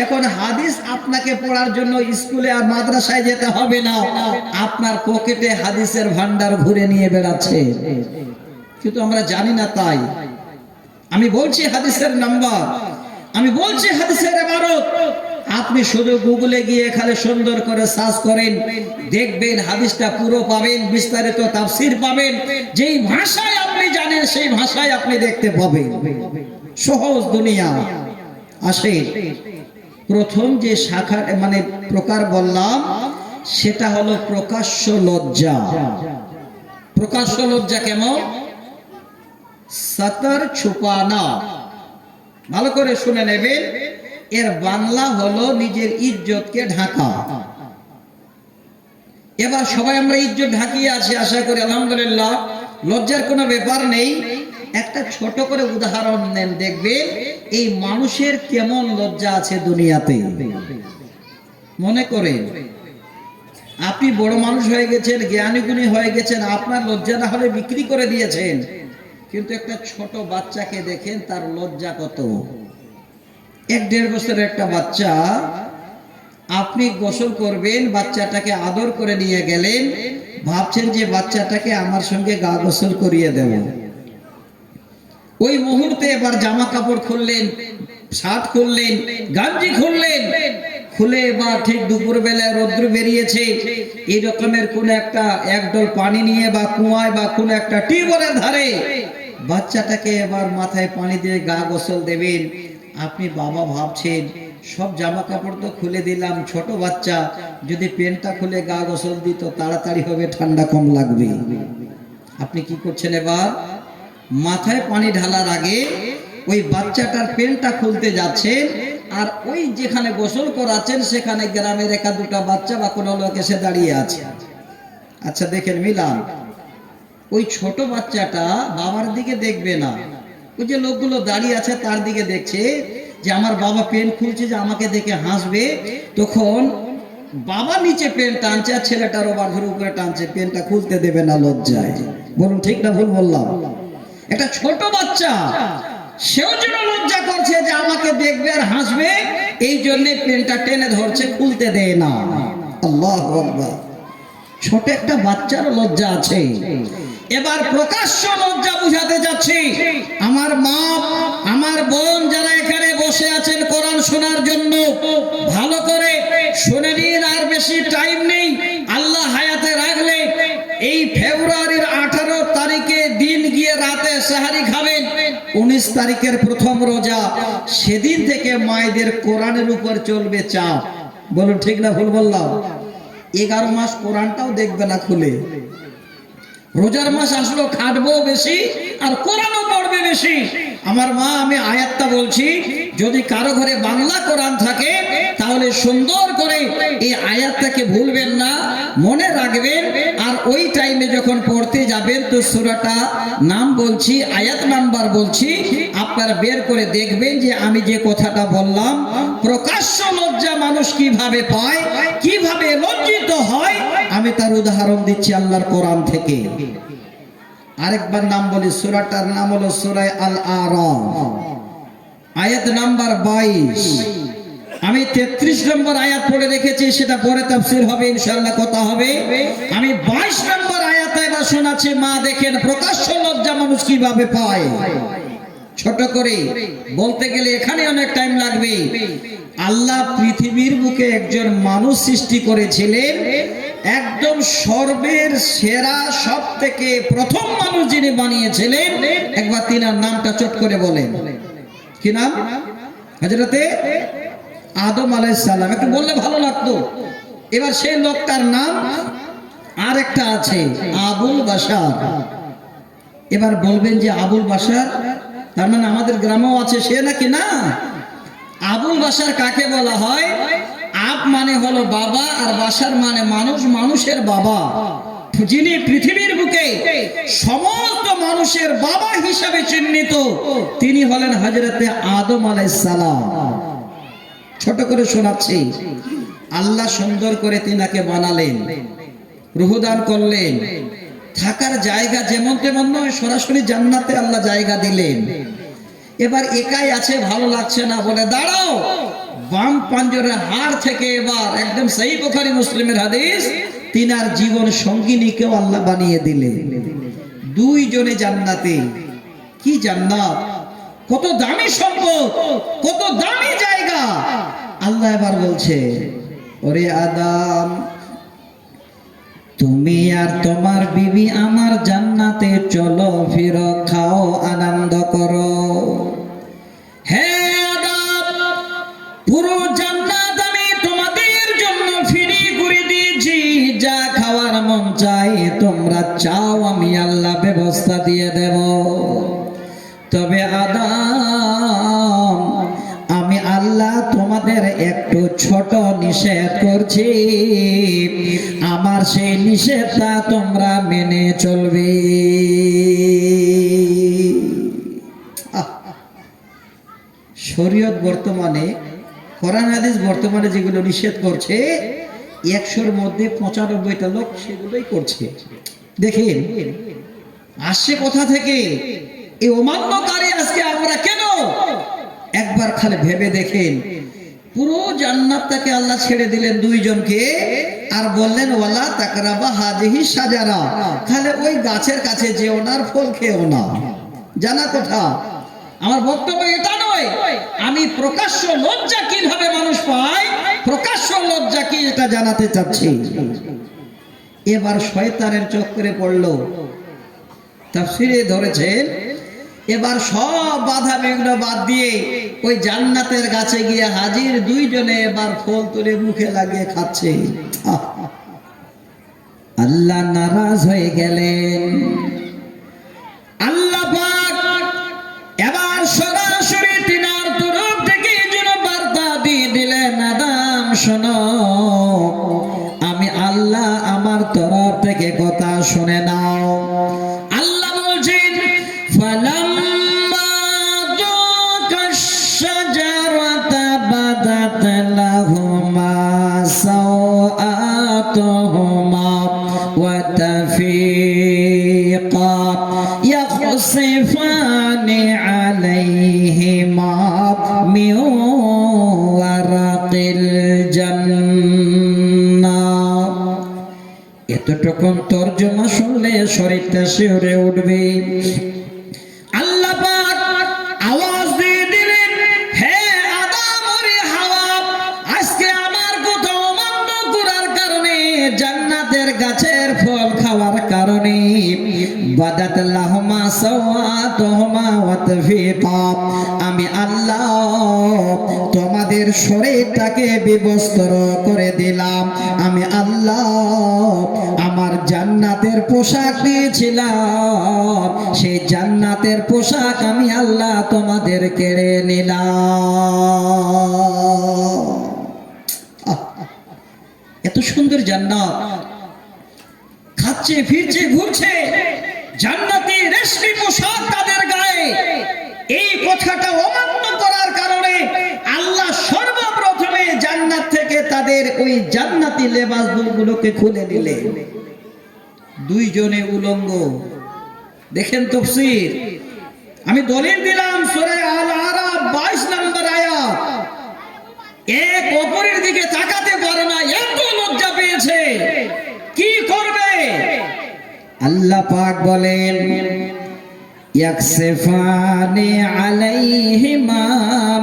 B: এখন হাদিস আপনাকে পড়ার জন্য স্কুলে আর মাদ্রাসায় যেতে হবে না, আপনার পকেটে হাদিসের ভান্ডার ঘুরে নিয়ে বেড়াচ্ছে, কিন্তু আমরা জানি না। তাই আমি বলছি হাদিসের নাম্বার, আমি বলছি হাদিসের ইবারত। আপনি শুধু গুগলে গিয়ে এখানে সুন্দর করে সার্চ করেন, দেখবেন হাদিসটা পুরো পাবেন, বিস্তারিত তাফসীর পাবেন, যেই ভাষায় আপনি জানেন সেই ভাষায় আপনি দেখতে পাবেন। সহজ দুনিয়া। আসে প্রথম যে শাখা মানে প্রকার বললাম, সেটা হলো প্রকাশ্য লজ্জা। প্রকাশ্য লজ্জা কেমন? সতর ছুপানা। ভালো করে শুনে নেবেন, এর বাংলা হলো নিজের ইজ্জতকে ঢাকা। এবার সবাই আমরা ইজ্জত ঢাকিয়ে আছি, আশা করি আলহামদুলিল্লাহ, লজ্জার কোনো ব্যাপার নেই। একটা ছোট করে উদাহরণ নেন, দেখবেন এই মানুষের কেমন লজ্জা আছে দুনিয়াতে। মনে করেন আপনি বড় মানুষ হয়ে গেছেন, জ্ঞানী গুণী হয়ে গেছেন, আপনার লজ্জা না হলে বিক্রি করে দিয়েছেন, কিন্তু একটা ছোট বাচ্চাকে দেখেন তার লজ্জা কত। 1-1.5 বছরের একটা বাচ্চা, আপনি গোসল করবেন, বাচ্চাটাকে আদর করে নিয়ে গেলেন, ভাবছেন যে বাচ্চাটাকে আমার সঙ্গে গা গোসল করিয়ে দেব। ওই মুহূর্তে এবার জামা কাপড় খুললেন, শার্ট খুললেন, গাঞ্জি খুললেন, খুলে এবার ঠিক দুপুর বেলায় রৌদ্র বেরিয়েছে, এই রকমের কোন একটা একডল পানি নিয়ে বা কুয়ায় বা কোন একটা টিউবওয়েলের ধারে বাচ্চাটাকে এবার মাথায় পানি দিয়ে গা গোসল দেবেন। আপনি বাবা ভাবছেন সব জামা কাপড় তো খুলে দিলাম, ছোট বাচ্চা, যদি প্যান্টটা খুলে গা গোসল দিত তাড়াতাড়ি হবে, ঠান্ডা কম লাগবে। আপনি কি করছেন? এবার মাথায় পানি ঢালার আগে ওই বাচ্চাটার প্যান্টটা খুলতে যাচ্ছেন, আর ওই যেখানে গোসল করাচ্ছেন সেখানে গ্রামের 1-2টা বাচ্চা বা কোনো লোক এসে দাঁড়িয়ে আছে। আচ্ছা দেখেন মিলান, ওই ছোট বাচ্চাটা বাবার দিকে দেখবে না, ওই যে লোকগুলো দাঁড়িয়ে আছে তার দিকে দেখছে যে আমার বাবা প্যান্ট খুলছে, যে আমাকে দেখে হাসবে। তখন বাবা নিচে প্যান্ট টানছে আর ছেলেটার ওভার ধরে উপরে টানছে, প্যান্টটা খুলতে দেবে না লজ্জায়। বলুন ঠিক না ভুল বললাম? একটা ছোট বাচ্চা, সেও যেন লজ্জা করছে যে আমাকে দেখবে আর হাসবে, এই জন্য প্যান্টটা টেনে ধরছে, খুলতে দেয় না। আল্লাহু আকবার। ছোট একটা বাচ্চার লজ্জা আছে। এবার প্রকাশ্য লজ্জা বুঝাতে যাচ্ছি। আমার মা, আমার বোন যারা এখানে বসে আছেন কোরআন শোনার জন্য, ভালো করে শুনে নিন, আর বেশি টাইম নেই। আল্লাহ হায়াতে রাখলে এই ফেব্রুয়ারির 18 তারিখে দিন গিয়ে রাতে সাহারি খাবেন, 19 তারিখের প্রথম রোজা, সেদিন থেকে মায়েদের কোরআনের উপর চলবে চাপ। বলুন ঠিক না ভুল বললাম? 11 মাস কোরআনটাও দেখবে না খুলে। রোজার মাস আসলো, খাটবো বেশি আর কোরআনও পড়বে বেশি। আমার মা, আমি আয়াতটা বলছি, যদি কারো ঘরে বাংলা কোরআন থাকে তাহলে সুন্দর করে এই আয়াতটাকে ভুলবেন না, মনে রাখবেন। আর ওই টাইমে যখন পড়তে যাবেন তো সূরাটা নাম বলছি, আয়াত নাম্বার বলছি, আপনারা বের করে দেখবেন যে আমি যে কথাটা বললাম, প্রকাশ্য লজ্জা মানুষ কিভাবে পায়, কিভাবে লজ্জিত হয়, আমি তার উদাহরণ দিচ্ছি আল্লাহর কোরআন থেকে। আরেকবার নাম বলি, সূরাটার নাম হলো সূরা আল আরাফ। আয়াত নাম্বার 22। আমি 33 নম্বর আয়াত পড়ে রেখেছি, সেটা পরে তাফসীর হবে ইনশাআল্লাহ, কথা হবে। আমি 22 নম্বর আয়াতে এবার শোনাচ্ছি। মা দেখেন প্রকাশ্য লজ্জা মানুষ কিভাবে পায়। ছোট করে বলতে গেলে এখানে অনেক টাইম লাগবে। আল্লাহ পৃথিবীর বুকে একজন মানুষ সৃষ্টি করেছিলেন, একদম সর্বের সেরা, সব থেকে প্রথম মানুষ যিনি বানিয়েছিলেন, একবার তিনার নামটা চট করে বলেন। কি নাম? হযরতে আদম আলাইহিস সালাম। একটু বললে ভালো লাগতো। এবার সেই লোকটার নাম আর একটা আছে, আবুল বাশার। এবার বলবেন যে আবুল বাশার তার মানে আমাদের গ্রামেও আছে সে নাকি? না। আবুল বাশার কাকে বলা হয়? আব মানে হলো বাবা, আর বাশার মানে মানুষ, মানুষের বাবা। যিনি পৃথিবীর বুকে সমস্ত মানুষের বাবা হিসাবে চিহ্নিত, তিনি হলেন হযরতে আদম আলাইহিস সালাম। ছোট করে শোনাচ্ছি। আল্লাহ সুন্দর করে তিনাকে বানালেন, রূহদান করলেন, থাকার জায়গা যেমন তেমন নয়, সরাসরি জান্নাতে আল্লাহ জায়গা দিলেন। এবার একাই আছে, ভালো লাগছে না বলে দাঁড়াও, বাম পাঞ্জরের হাড় থেকে এবার একদম সহিহ বুখারী মুসলিমের হাদিস, তিনার জীবন সঙ্গিনীকেও আল্লাহ বানিয়ে দিলেন। দুইজনে জান্নাতে। কি জান্নাত, কত দামি সম্পদ, কত দামি জায়গা। আল্লাহ এবার বলছে, ওরে আদম, তুমি আর তোমার বিবি আমার জান্নাতে চলো, ফিরো, খাও, আনন্দ করো। হে আদম, পুরো জান্নাত আমি তোমাদের জন্য ফ্রি করে দিয়েছি। যা খাওয়ার মন চাই তোমরা চাও, আমি আল্লাহ ব্যবস্থা দিয়ে দেব। তবে আদম, আমি আল্লাহ তোমাদের একটু ছোট নিষেধ করছি, আমার সেই নিষেধটা তোমরা মেনে চলবে। শরীয়ত বর্তমানে, কোরআন হাদিস বর্তমানে যেগুলো নিষেধ করছে, 100-র মধ্যে 95টা লোক সেগুলোই করছে। দেখেন আসছে কোথা থেকে এই অমান্যকারী আজকে আমরা কেন? একবার খালি ভেবে দেখেন, পুরো জান্নাতটাকে আল্লাহ ছেড়ে দিলেন দুইজনকে, আর বললেন ওয়ালা তাকরাবা হাযিহি শাজারা, খালি ওই গাছের কাছে যেও না, আর ফল খেও না। জানা কথা। আমার বক্তব্য এটা নয়, আমি প্রকাশ্য লজ্জা কিভাবে মানুষ পায়, প্রকাশ্য লজ্জা কি এটা জানাতে চাচ্ছি। এবার শয়তানের চক্করে পড়লো। তাফসীরে ধরেছেন, এবার সব বাধা বিঘ্ন বাদ দিয়ে ওই জান্নাতের গাছে গিয়ে হাজির, দুইজনে এবার ফল তুলে মুখে লাগিয়ে খাচ্ছে। আল্লাহ নারাজ হয়ে গেলেন। আল্লাহ পাক এবার সরাসরি তিনার তরফ থেকে যেন বার্তা দিয়ে দিলেন, আদম শোনো, আমি আল্লাহ আমার তরফ থেকে কথা শুনে নাও। আল্লাহ বলছেন, ফালাম্মা যাকাশ শাজারাতা বাদাত লাহুমা সাওআতুহুমা ওয়া তাফীকা ইয়াখসিফানি আলাইহিমা মিন ওয়ারাকিল জান্নাহ। এতটুকুন তর্জমা শুনলে শরীরটা শিউরে উঠবে। আল্লাহ পাক আওয়াজ দিয়ে দিলেন, হে আদম ওরে হাওয়া, আজকে আমার কথা অমান্য করার কারণে, জান্নাতের গাছের ফল খাওয়ার কারণে, বাদাত লাহুমা সাওআতুহুমা ওয়া তাফীকা, আমি আল্লাহ তোমাদের শরীরটাকে বিবস্ত্র করে দিলাম। আমি আল্লাহ আমার জান্নাতের পোশাক দিয়েছিলাম, সেই জান্নাতের পোশাক আমি আল্লাহ তোমাদের কেড়ে নিলাম। এত সুন্দর জান্নাত, খাচ্ছে, ফিরছে, ঘুরছে, জান্নাতি রেশমি পোশাক তাদের গায়ে। এই কথাটা অমান্য করার কারণে আল্লাহ সর্বপ্রথমে জান্নাত থেকে তাদের ওই জান্নাতি লেবাসগুলোকে খুলে দিলেন। দুইজনে উলঙ্গ। দেখেন তাফসীর, আমি দলিল দিলাম সূরা আল আরাফ 22 নম্বর আয়াত। এক অপরের দিকে তাকাতে পারে না, এত লজ্জা পেয়েছে, কি করবে? আল্লাহ পাক বলেন ইয়াকসিফানি আলাইহিমা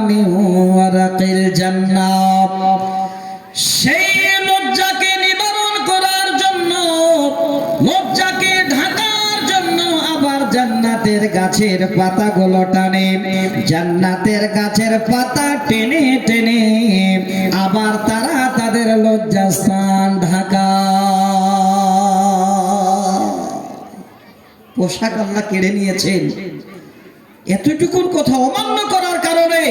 B: মিন ওয়ারাকিল জান্নাত। সেই লজ্জাকে নিবারণ করার জন্য, লজ্জাকে ঢাকার জন্য আবার জান্নাতের গাছের পাতাগুলো টানে, জান্নাতের গাছের পাতা টেনে টেনে আবার তারা তাদের লজ্জাস্থান ঢাকা। পোশাক আল্লাহ কেড়ে নিয়েছেন, এতটুকুন কথা অমান্য করার কারণে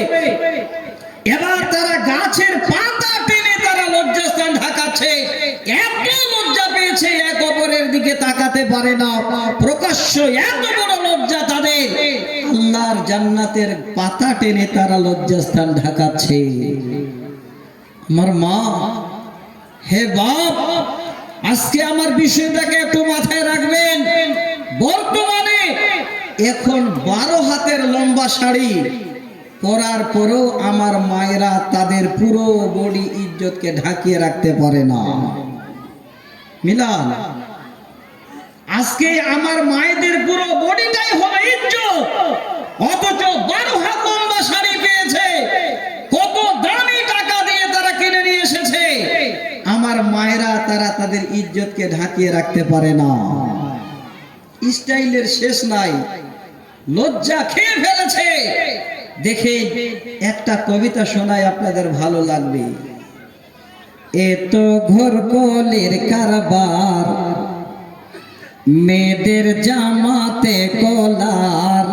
B: এবার তারা গাছের পাতা টেনে তারা লজ্জাস্থান ঢাকাচ্ছে। এত লজ্জা পেয়েছে, এক অপরের দিকে তাকাতে পারে না, প্রকাশ্য এত বড় লজ্জা তাদের, আল্লাহর জান্নাতের পাতা টেনে তারা লজ্জাস্থান ঢাকাচ্ছে। আমার মা, হে বাপ, আজকে আমার বিষয়টাকে একটু মাথায় রাখবেন। বর্তমানে এখন 12 হাতের লম্বা শাড়ি পরার পরেও আমার মায়েরা তাদের পুরো বডি ইজ্জতকে ঢাকিয়ে রাখতে পারে না। মিলান, আজকে আমার মায়েদের পুরো বডিটাই হলো ইজ্জত, অথচ 12 হাত লম্বা শাড়ি পেয়েছে, কত দামি টাকা দিয়ে তারা কিনে নিয়ে এসেছে, আমার মায়েরা তারা তাদের ইজ্জতকে ঢাকিয়ে রাখতে পারে না। স্টাইলের শেষ নাই, লজ্জা খেয়ে ফেলেছে। দেখে একটা কবিতা শোনায়, আপনাদের ভালো লাগবে। এত ঘর কলের কারবার, মেয়েদের জামাতে কলার,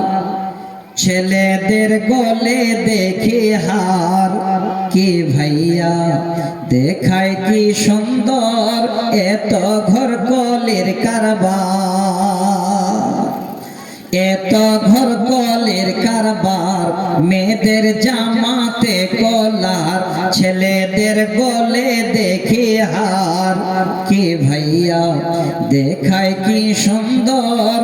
B: ছেলেদের গলে দেখে হার, কি ভাইয়া দেখায় কি সুন্দর, এত ঘর কলের কারবার, এত ঘর কলের কারবার, মেয়েদের জামাতে কলার, ছেলেদের গলে দেখে হার, কি ভাইয়া দেখায় কি সুন্দর,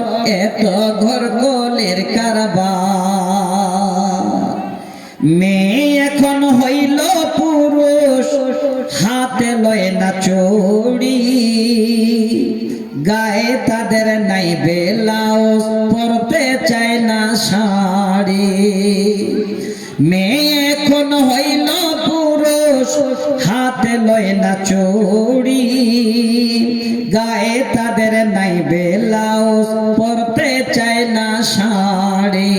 B: এত ঘর কলের কারবার। মেয়ে এখন হইল পুরুষ, হাতে লয় না চুড়ি, গায়ে তাদের নাই ব্লাউজ, পরতে চায় না শাড়ি। মেয়ে এখন হইল পুরুষ, হাতে লয় না চুড়ি, গায়ে তাদের নাই ব্লাউজ, পরতে চায় না শাড়ি।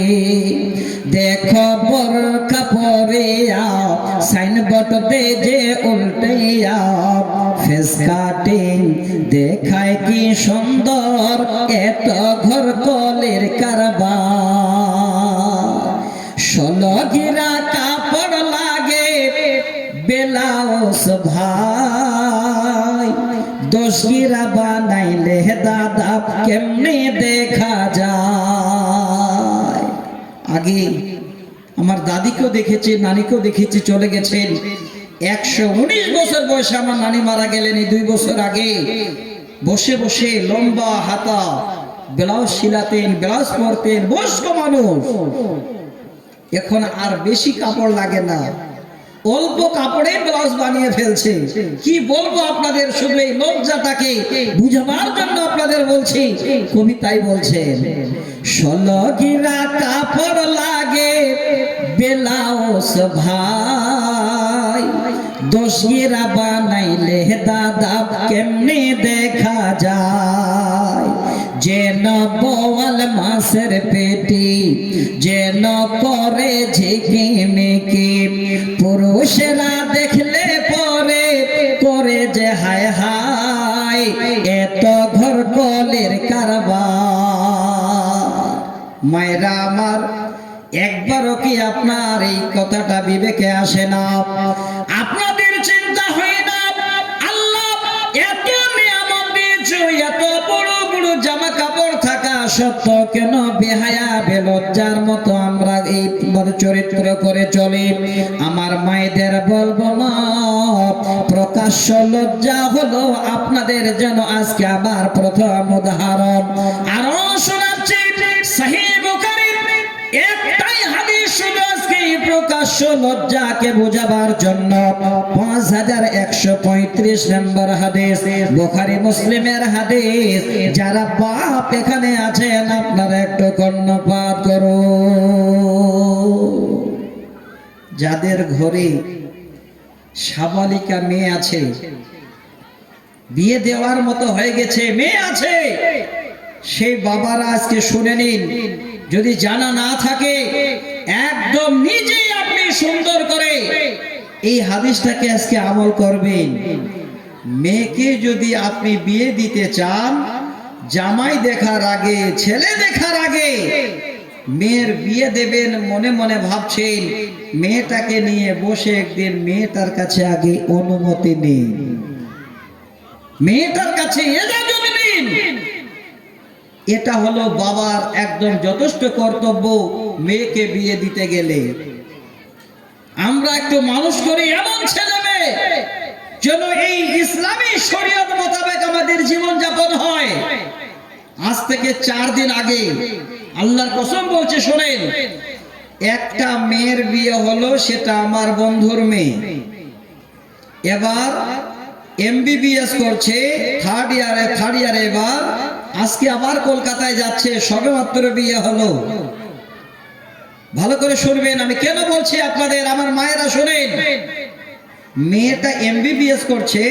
B: দেখো বোরকা পরে আও, সাইনবোর্ড দে যে উল্টে আও, ফেস কাটিং দেখায় কি সুন্দর, এত ঘর কলের কারবার। 16 গিরা কাপড় লাগে ব্লাউজ ভাই, 10 গিরা বানাইলে দাদা কেমনে দেখা যায়। আগে আমার দাদিকেও দেখেছি, নানিকেও দেখেছি, চলে গেছেন। 119 বছর বয়সে আমার নানি মারা গেলেন এই 2 বছর আগে। বসে বসে লম্বা হাতা ব্লাউজ সিলাতেন, ব্লাউজ পরতেন, বয়স্ক মানুষ। এখন আর বেশি কাপড় লাগে না, অল্প কাপড়ে ব্লাউজ বানিয়ে ফেলছে। কি বলবো আপনাদের, শুধু এই লজ্জাটাকে বুঝাবার জন্য আপনাদের বলছি। কবি তাই বলছেন, 16 গিরা কাপড় লাগে ব্লাউজ ভাই, 10 গিরা বানাইলে দাদা কেমনে দেখা যায়। যেন বোয়াল মাছের পেটি, যেন করে ঝিকিমিকি, পুরুষরা দেখলে পরে করে যে হায় হায়, এত ঘর কলের কারবার। মায়েরা আমার, একবারও কি আপনার এই কথাটা বিবেকে আসে না? আপনাদের চিন্তা হয় না, আল্লাহ এত নিয়ামত দিয়েছে, এত বড় বড় জামা কাপড় থাকা সত্ত্বেও কেন বেহায়া বেলজ্জার মতো আমরা এই চরিত্র করে চলি? আমার মায়েদের বলবো না, প্রকাশ্য লজ্জা হলো আপনাদের যেন আজকে আবার প্রথম উদাহরণ। আরো শোনাচ্ছি, সহিহ বুখারী লজ্জাকে বোঝাবার জন্য 5135 নম্বর হাদিস, বুখারী মুসলিমের হাদিস। যারা বাপ এখানে আছেন আপনারা একটু কর্ণপাত করুন। যাদের ঘরে সাবালিকা মেয়ে আছে, বিয়ে দেওয়ার মতো হয়ে গেছে, মেয়ে আছে, সেই বাবারা আজকে শুনে নিন। যদি জানা না থাকে একদম নিজেই আপনি সুন্দর করে এই হাদিসটাকে আজকে আমল করবেন। মেয়েকে যদি আপনি বিয়ে দিতে চান, জামাই দেখার আগে, ছেলে দেখার আগে মেয়ের বিয়ে দেবেন মনে মনে ভাবছেন, মেয়েটাকে নিয়ে বসে একদিন মেয়েটার কাছে আগে অনুমতি নিন, মেয়েটার কাছে এজাজত নিন। এটা হলো বাবার একদম যথেষ্ট কর্তব্য মেয়েকে বিয়ে দিতে গেলে। আমরা একটু মানুষ করি এমন ছেলে মেয়ে যেন এই ইসলামী শরীয়ত মোতাবেক আমাদের জীবন যাপন হয়। আজ থেকে 4 দিন আগে আল্লাহর কসম বলছে, শোনেন, একটা মেয়ের বিয়ে হলো, সেটা আমার বন্ধুর মেয়ে। এবার MBBS করছে, থার্ড ইয়ারে এবার আজকে আবার কলকাতায় যাচ্ছে, সবেমাত্র বিয়ে হলো। ভালো করে শুনবেন, আমি কেন বলছি আপনাদের, আমার মায়েরা শুনেন। মেয়েটা MBBS করছে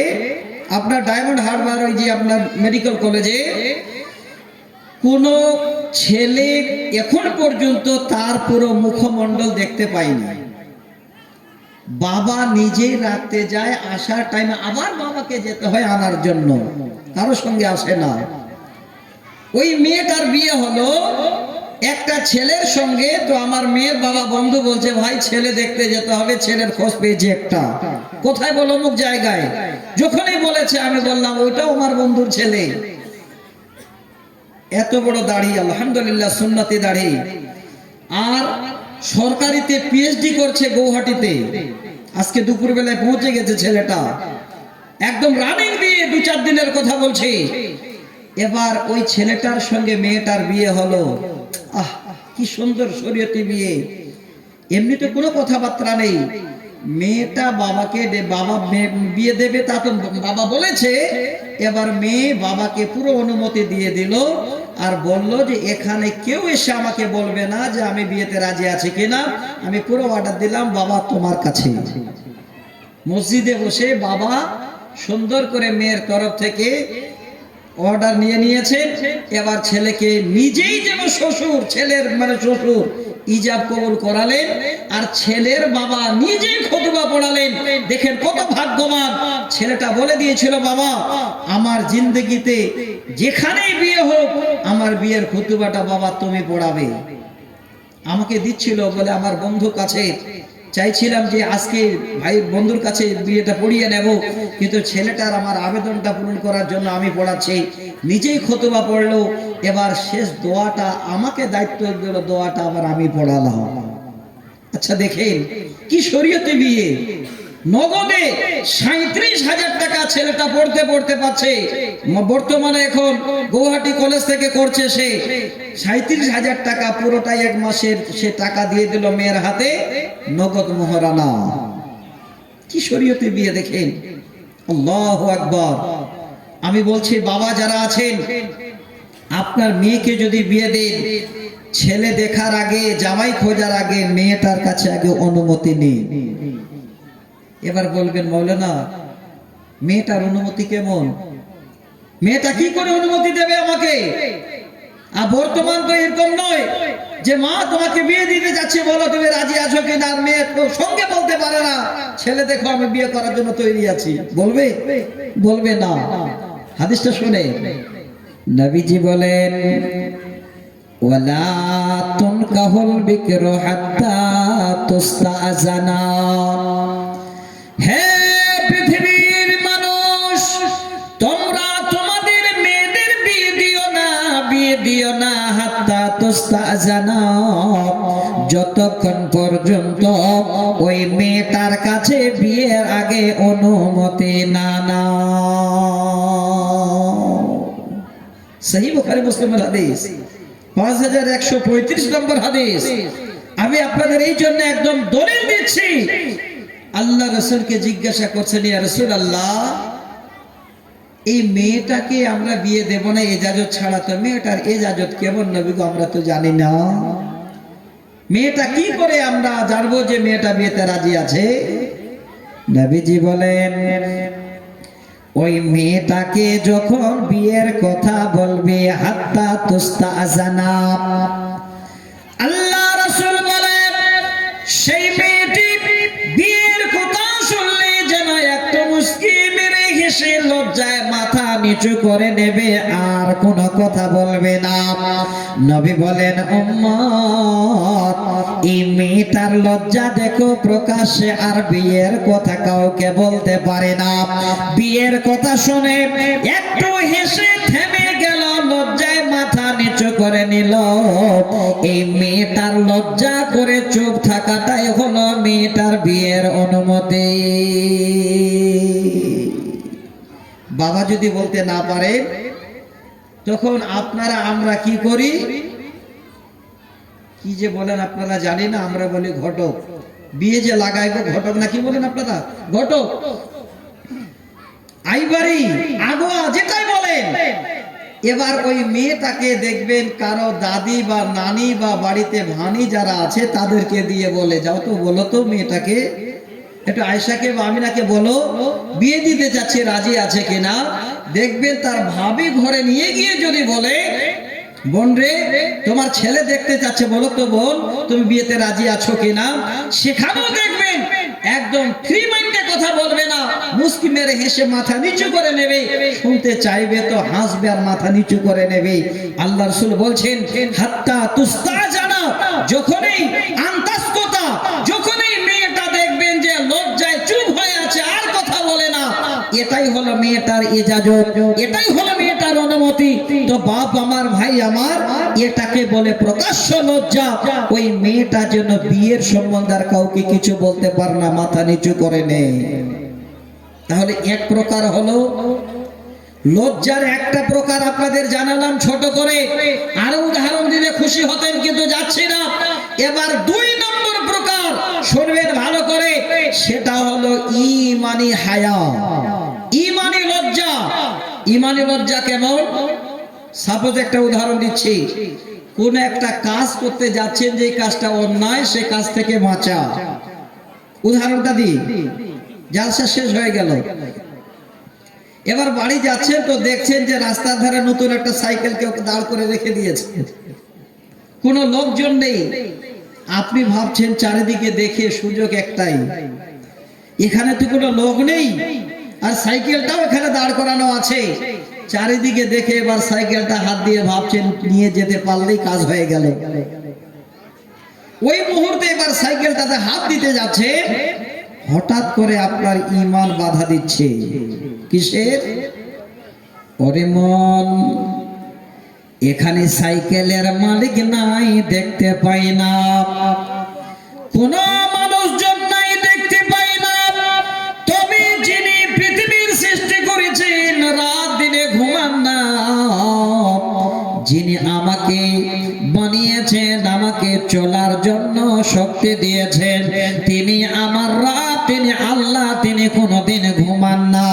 B: আপনার ডায়মন্ড হারবার, ওই যে আপনার মেডিকেল কলেজে। কোন ছেলে এখন পর্যন্ত তার পুরো মুখমণ্ডল দেখতে পায়নি। বাবা নিজেই রাখতে যায়, আসার টাইমে আবার বাবাকে যেতে হয় আনার জন্য, কারোর সঙ্গে আসে না। ওই মেয়েটার বিয়ে হলো একটা ছেলের সঙ্গে। তো আমার মেয়ের বাবা বন্ধু বলছে, ভাই ছেলে দেখতে যেতে হবে, ছেলের খোঁজ পেয়েছে একটা। কোথায় বলো? অমুক জায়গায়। যখনই বলেছে আমি বললাম ওইটাও আমার বন্ধুর ছেলে। এত বড় দাড়ি, আলহামদুলিল্লাহ, সুন্নতি দাড়ি। আর সরকারিতে PhD করছে গৌহাটিতে। আজকে দুপুর বেলায় পৌঁছে গেছে ছেলেটা, একদম রানিং বিয়ে, 2-4 দিনের কথা বলছি। এবার ওই ছেলেটার সঙ্গে মেয়েটার বিয়ে হলো। আহ, কি সুন্দর শরীয়তি বিয়ে, এমনিতে কোনো কথাবার্তা নেই। মেয়েটা বাবাকে বাবা বিয়ে দেবে তা তো বাবা বলেছে। এবার মেয়ে বাবাকে পুরো অনুমতি দিয়ে দিল, আর বলল যে এখানে কেউ এসে আমাকে বলবে না যে আমি বিয়েতে রাজি আছি কিনা, আমি পুরো অর্ডার দিলাম বাবা তোমার কাছে। মসজিদে বসে বাবা সুন্দর করে মেয়ের তরফ থেকে অর্ডার নিয়ে নিয়েছেন। এবার ছেলেকে নিজেই যেন শ্বশুর, ছেলের মানে শ্বশুর ইজাব কবুল করালেন, আর ছেলের বাবা নিজেই খুতবা পড়ালেন। দেখেন কত ভাগ্যবান ছেলেটা। বলে দিয়েছিল, বাবা আমার জিন্দগিতে যেখানেই বিয়ে হোক আমার বিয়ের খুতবাটা বাবা তুমি পড়াবে। আমাকে দিচ্ছিল বলে আমার বন্ধু কাছে চাইছিলাম যে আজকে ভাই বন্ধুর কাছে বিয়েটা পড়িয়ে নেব, কিন্তু ছেলেটার আমার আবেদনটা পূরণ করার জন্য আমি পড়াচ্ছি। নিজেই খুতবা পড়লো। এবার শেষ দোয়াটা আমাকে দায়িত্ব দিল, দোয়াটা আবার আমি পড়ালাম। আচ্ছা দেখেন কি শরীয়তে বিয়ে। নগদে 37,000 টাকা ছেলেটা পড়তে পাচ্ছে। বর্তমানে এখন গৌহাটি কলেজ থেকে করছে সে। 37,000 টাকা পুরোটাই 1 মাসের সে টাকা দিয়ে দিল মেয়ের হাতে, নগদ মোহরানা। কি শরীয়তে বিয়ে দেখেন, আল্লাহু আকবার। আমি বলছি বাবা যারা আছেন, আপনার মেয়েকে যদি বিয়ে দেন, ছেলে দেখার আগে, জামাই খোঁজার আগে মেয়েটার কাছে আগে অনুমতি নিন। এবার বলবেন মৌলানা মেয়েটার অনুমতি কেমন? মেয়েটা কি করে অনুমতি দেবে আমাকে? আর বর্তমান তো এরকম নয় যে মা তোমাকে বিয়ে দিতে যাচ্ছে, বলো তুমি রাজি আছো কিনা। আর মেয়ে তো সঙ্গে বলতে পারে না, ছেলে দেখো আমি বিয়ে করার জন্য তৈরি আছি। বলবে? বলবে না। হাদিসটা শুনে নবীজি বলেন, ওয়ালা তুনকাহুল বিকরু হাত্তা তুস্তাজানা। হে পৃথিবীর মানুষ, তোমরা তোমাদের মেয়েদের বিয়ে দিও না হাত্তা তুস্তাজানা, যতক্ষণ পর্যন্ত ওই মেয়েটার কাছে বিয়ের আগে অনুমতি না নাও। সহিহ বুখারী মুসলিমের হাদিস, 5135 নম্বর হাদিস। আমি আপনাদের এই জন্য একদম দলিল দিচ্ছি। আল্লাহ রাসূলকে জিজ্ঞাসা করছেন, ইয়া রাসূলুল্লাহ, এই মেয়েটাকে আমরা বিয়ে দেব না এজাজত ছাড়া, তো মেয়েটার এজাজত কেমন নবী গো, আমরা তো জানি না। মেয়েটা কি করে আমরা জানবো যে মেয়েটা বিয়েতে রাজি আছে? নবীজি বলেন, ওই মেয়েটাকে যখন বিয়ের কথা বলবে, হাত্তা তুস্তাজানা, আল্লাহ রাসূল বলেন সেই মেয়েটি বিয়ের কথা শুনলে যেন একটা মুস্কি মেরে হেসে লজ্জায় মাথা নিচু করে নেবে, আর কোনো কথা বলবে না। নবী বলেন, উম্মত, এই মেয়েটার লজ্জা দেখো, প্রকাশ্যে আর বিয়ের কথা কাউকে বলতে পারে না। বিয়ের কথা শুনে একটু হেসে থেমে গেল, লজ্জায় মাথা নিচু করে নিল। এই মেয়েটার লজ্জা করে চুপ থাকাটাই হলো মেয়েটার বিয়ের অনুমতি। বাবা যদি বলতে না পারে, তখন আপনারা আমরা কি করি? কি যে বলেন আপনারা জানি না, আমরা বলি ঘটক। বিয়ে যে লাগাইবো ঘটক, না কি বলেন আপনারা? ঘটক, আইবারি, আগোয়া, যেটাই বলেন। এবার ওই মেয়েটাকে দেখবেন কারো দাদি বা নানি বা বাড়িতে ভানি যারা আছে তাদেরকে দিয়ে বলে, যাও তো বলো তো মেয়েটাকে, একটু আয়েশাকে বা আমিনাকে বলো বিয়ে দিতে যাচ্ছে, রাজি আছে কিনা। দেখবেন তার ভাবি ঘরে নিয়ে গিয়ে যদি বলে, বোন রে, তোমার ছেলে দেখতে চাচ্ছে, বলো তো বোন তুমি বিয়েতে রাজি আছো কিনা। সেখানেও দেখবেন একদম ফ্রি মাইন্ডে কথা বলবে না, মুস্কি মেরে হেসে মাথা নিচু করে নেবে, শুনতে চাইবে তো হাসবে আর মাথা নিচু করে নেবে। আল্লাহ রাসূল বলছেন, হাত্তা তুস্তাজানা, যখনই আন্তাসকতা, যখনই মেয়েটা দেখবেন যে লজ্জায় চুপ হয়ে আছে আর কথা বলে না, এটাই হলো মেয়েটার ইজাজত, এটাই হলো মেয়েটার অনুমতি। তো বাপ আমার, ভাই আমার, এটাকে বলে প্রকাশ্য লজ্জা। ওই মেয়েটা যেন বিয়ের সম্বন্ধে আর কাউকে কিছু বলতে পারে না, মাথা নিচু করে নেয়। তাহলে এক প্রকার হলো লজ্জার, একটা প্রকার আপনাদের জানালাম ছোট করে, আরো উদাহরণ দিলে খুশি হতেন কিন্তু যাচ্ছি না। এবার 2 নম্বর প্রকার শুনবেন ভালো করে, সেটা হলো ঈমানি হায়া, ঈমানি লজ্জা। ঈমানি লজ্জা কেমন? সাপোজ একটা উদাহরণ দিচ্ছি, কোন একটা কাজ করতে যাচ্ছেন, যে কাজটা অন্যায়, সে কাজ থেকে বাঁচা। উদাহরণটা দিই, জালসা শেষ হয়ে গেল, এবার বাড়ি যাচ্ছেন তো দেখছেন যে রাস্তার ধারে নতুন একটা সাইকেল কেউ দাঁড় করে রেখে দিয়েছে, কোনো লোকজন নেই। আপনি ভাবছেন চারিদিকে দেখে সুযোগ একটাই, এখানে তো কোনো লোক নেই আর সাইকেলটাও এখানে দাঁড় করানো আছে। চারিদিকে দেখে এবার সাইকেলটা হাত দিয়ে ভাবছেন নিয়ে যেতে পারলেই কাজ হয়ে গেল। ওই মুহূর্তে এবার সাইকেলটাতে হাত দিতে যাচ্ছে, হঠাৎ করে আপনার ঈমান বাধা দিচ্ছে। কিসের? ওরে মন, এখানে সাইকেলের মালিক নাই, দেখতে পাই না, কোন মানুষজন নাই, দেখতে পাই না, তবে যিনি পৃথিবীর সৃষ্টি করেছেন, রাত দিনে ঘুমান না, যিনি আমাকে বানিয়েছেন, আমাকে চলার জন্য শক্তি দিয়েছেন, তিনি আমার রাত, তিনি আল্লাহ, তিনি কোনোদিন ঘুমান না।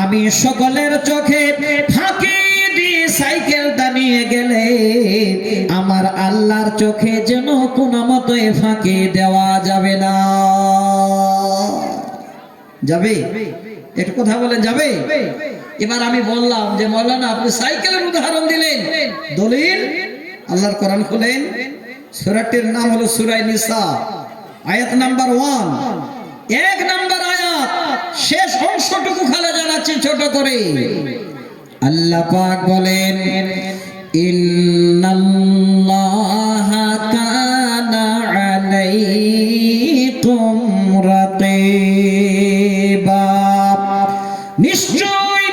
B: আমি সকলের চোখে ফাঁকি দিয়ে সাইকেলটা নিয়ে গেলে আমার আল্লাহর চোখে যেন কোনো মতোই ফাঁকি দেওয়া যাবে না। যাবে? একটু কথা বলেন, যাবে? এবার আমি বললাম যে মৌলানা আপনি সাইকেলের উদাহরণ দিলেন, দলিল আল্লাহর কোরআন খুলেন, সূরাটির নাম হলো সূরা নিসা, আয়াত নাম্বার 1, 1 নম্বর আয়াত, শেষ অংশটুকু খালি জানাচ্ছি ছোট করে। আল্লাহ পাক বলেন, ইন্নাল্লাহা কানা আলাইকুম রাকিবা, নিশ্চয়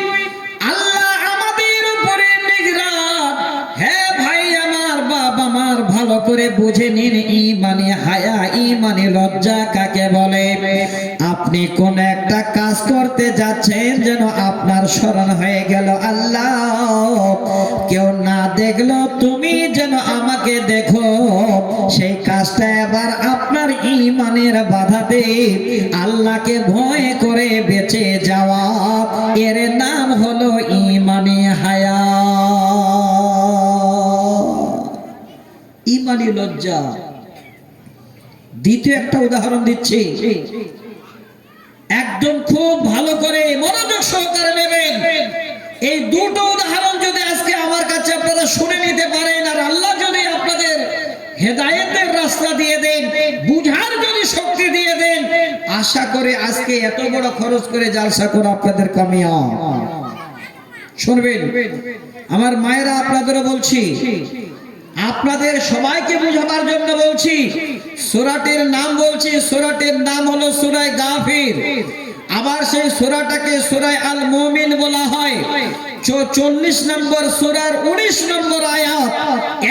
B: আল্লাহ আমাদের উপরে নিগরান। হ্যাঁ ভাই আমার, বাপ আমার, ভালো করে বুঝে নিন ঈমানি হায়া, ঈমানি লজ্জা কাকে বলে। আপনি কোন একটা কাজ করতে যাচ্ছেন, যেন আপনার স্মরণ হয়ে গেল আল্লাহ কেউ না দেখলো, তুমি যেন আমাকে দেখো, সেই কাজটা এবার আপনার ইমানের বাধাতে আল্লাহকে ভয় করে বেঁচে যাওয়া, এর নাম হলো ইমানি হায়া, ইমানি লজ্জা। দ্বিতীয় একটা উদাহরণ দিচ্ছি, একদম খুব ভালো করে মনোযোগ সহকারে নেবেন। এই দুটো উদাহরণ যদি আজকে আমার কাছে আপনারা শুনে নিতে পারেন, আর আল্লাহ যদি আপনাদের হেদায়েতের রাস্তা দিয়ে দেন, বুঝার যদি শক্তি দিয়ে দেন, আশা করে আজকে এত বড় খরচ করে জালসা করে আপনাদের কামিয়াব। শুনবেন আমার মায়েরা, আপনাদেরও বলছি, আপনাদের সবাইকে বুঝাবার জন্য বলছি। সূরাটির নাম বলছি, সূরাটির নাম হলো সূরা গাফির। আবার সেই সূরাটাকে সূরা আল মুমিন বলা হয়। 40 নম্বর সূরার 19 নম্বর আয়াত।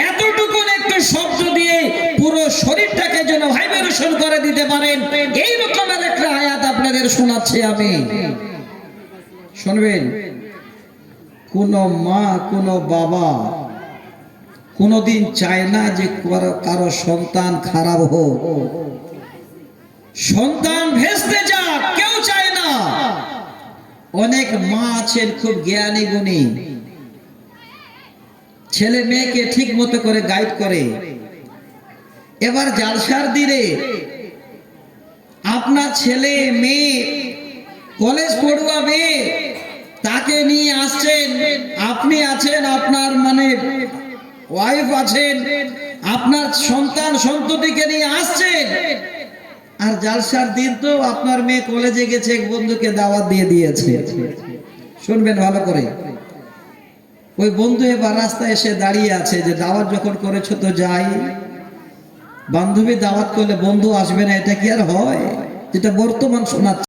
B: এতটুকু একটু শব্দ দিয়ে পুরো শরীরটাকে যেন ভাইব্রেশন করে দিতে পারেন, এই রকমের একটা আয়াত আপনাদের শোনাচ্ছি আমি। শুনবেন, কোন মা কোন বাবা কোনদিন চায় না যে কারো সন্তান খারাপ হোক, সন্তান ভেস্তে যাক, কেউ চায় না। অনেক মা আছেন খুব জ্ঞানী গুণী, ছেলে মেয়েকে ঠিক মতো করে গাইড করে। এবার জালসার দিনে আপনার ছেলে মেয়ে কলেজ পড়ুয়া মেয়ে, তাকে নিয়ে আসছেন, আপনি আছেন, আপনার মানে ওয়াইফ আছেন, আপনার সন্তান সন্ততিকে নিয়ে আসছেন। আর জালসার দিন তো আপনার মেয়ে কলেজে গেছে, এক বন্ধুকে দাওয়াত দিয়ে দিয়েছে। শুনবেন ভালো করে, ওই বন্ধু এবার রাস্তায় এসে দাঁড়িয়ে আছে যে দাওয়াত যখন করেছো তো যাই। বান্ধবী দাওয়াত করলে বন্ধু আসবে না, এটা কি আর হয়? যেটা বর্তমান শোনাচ্ছে।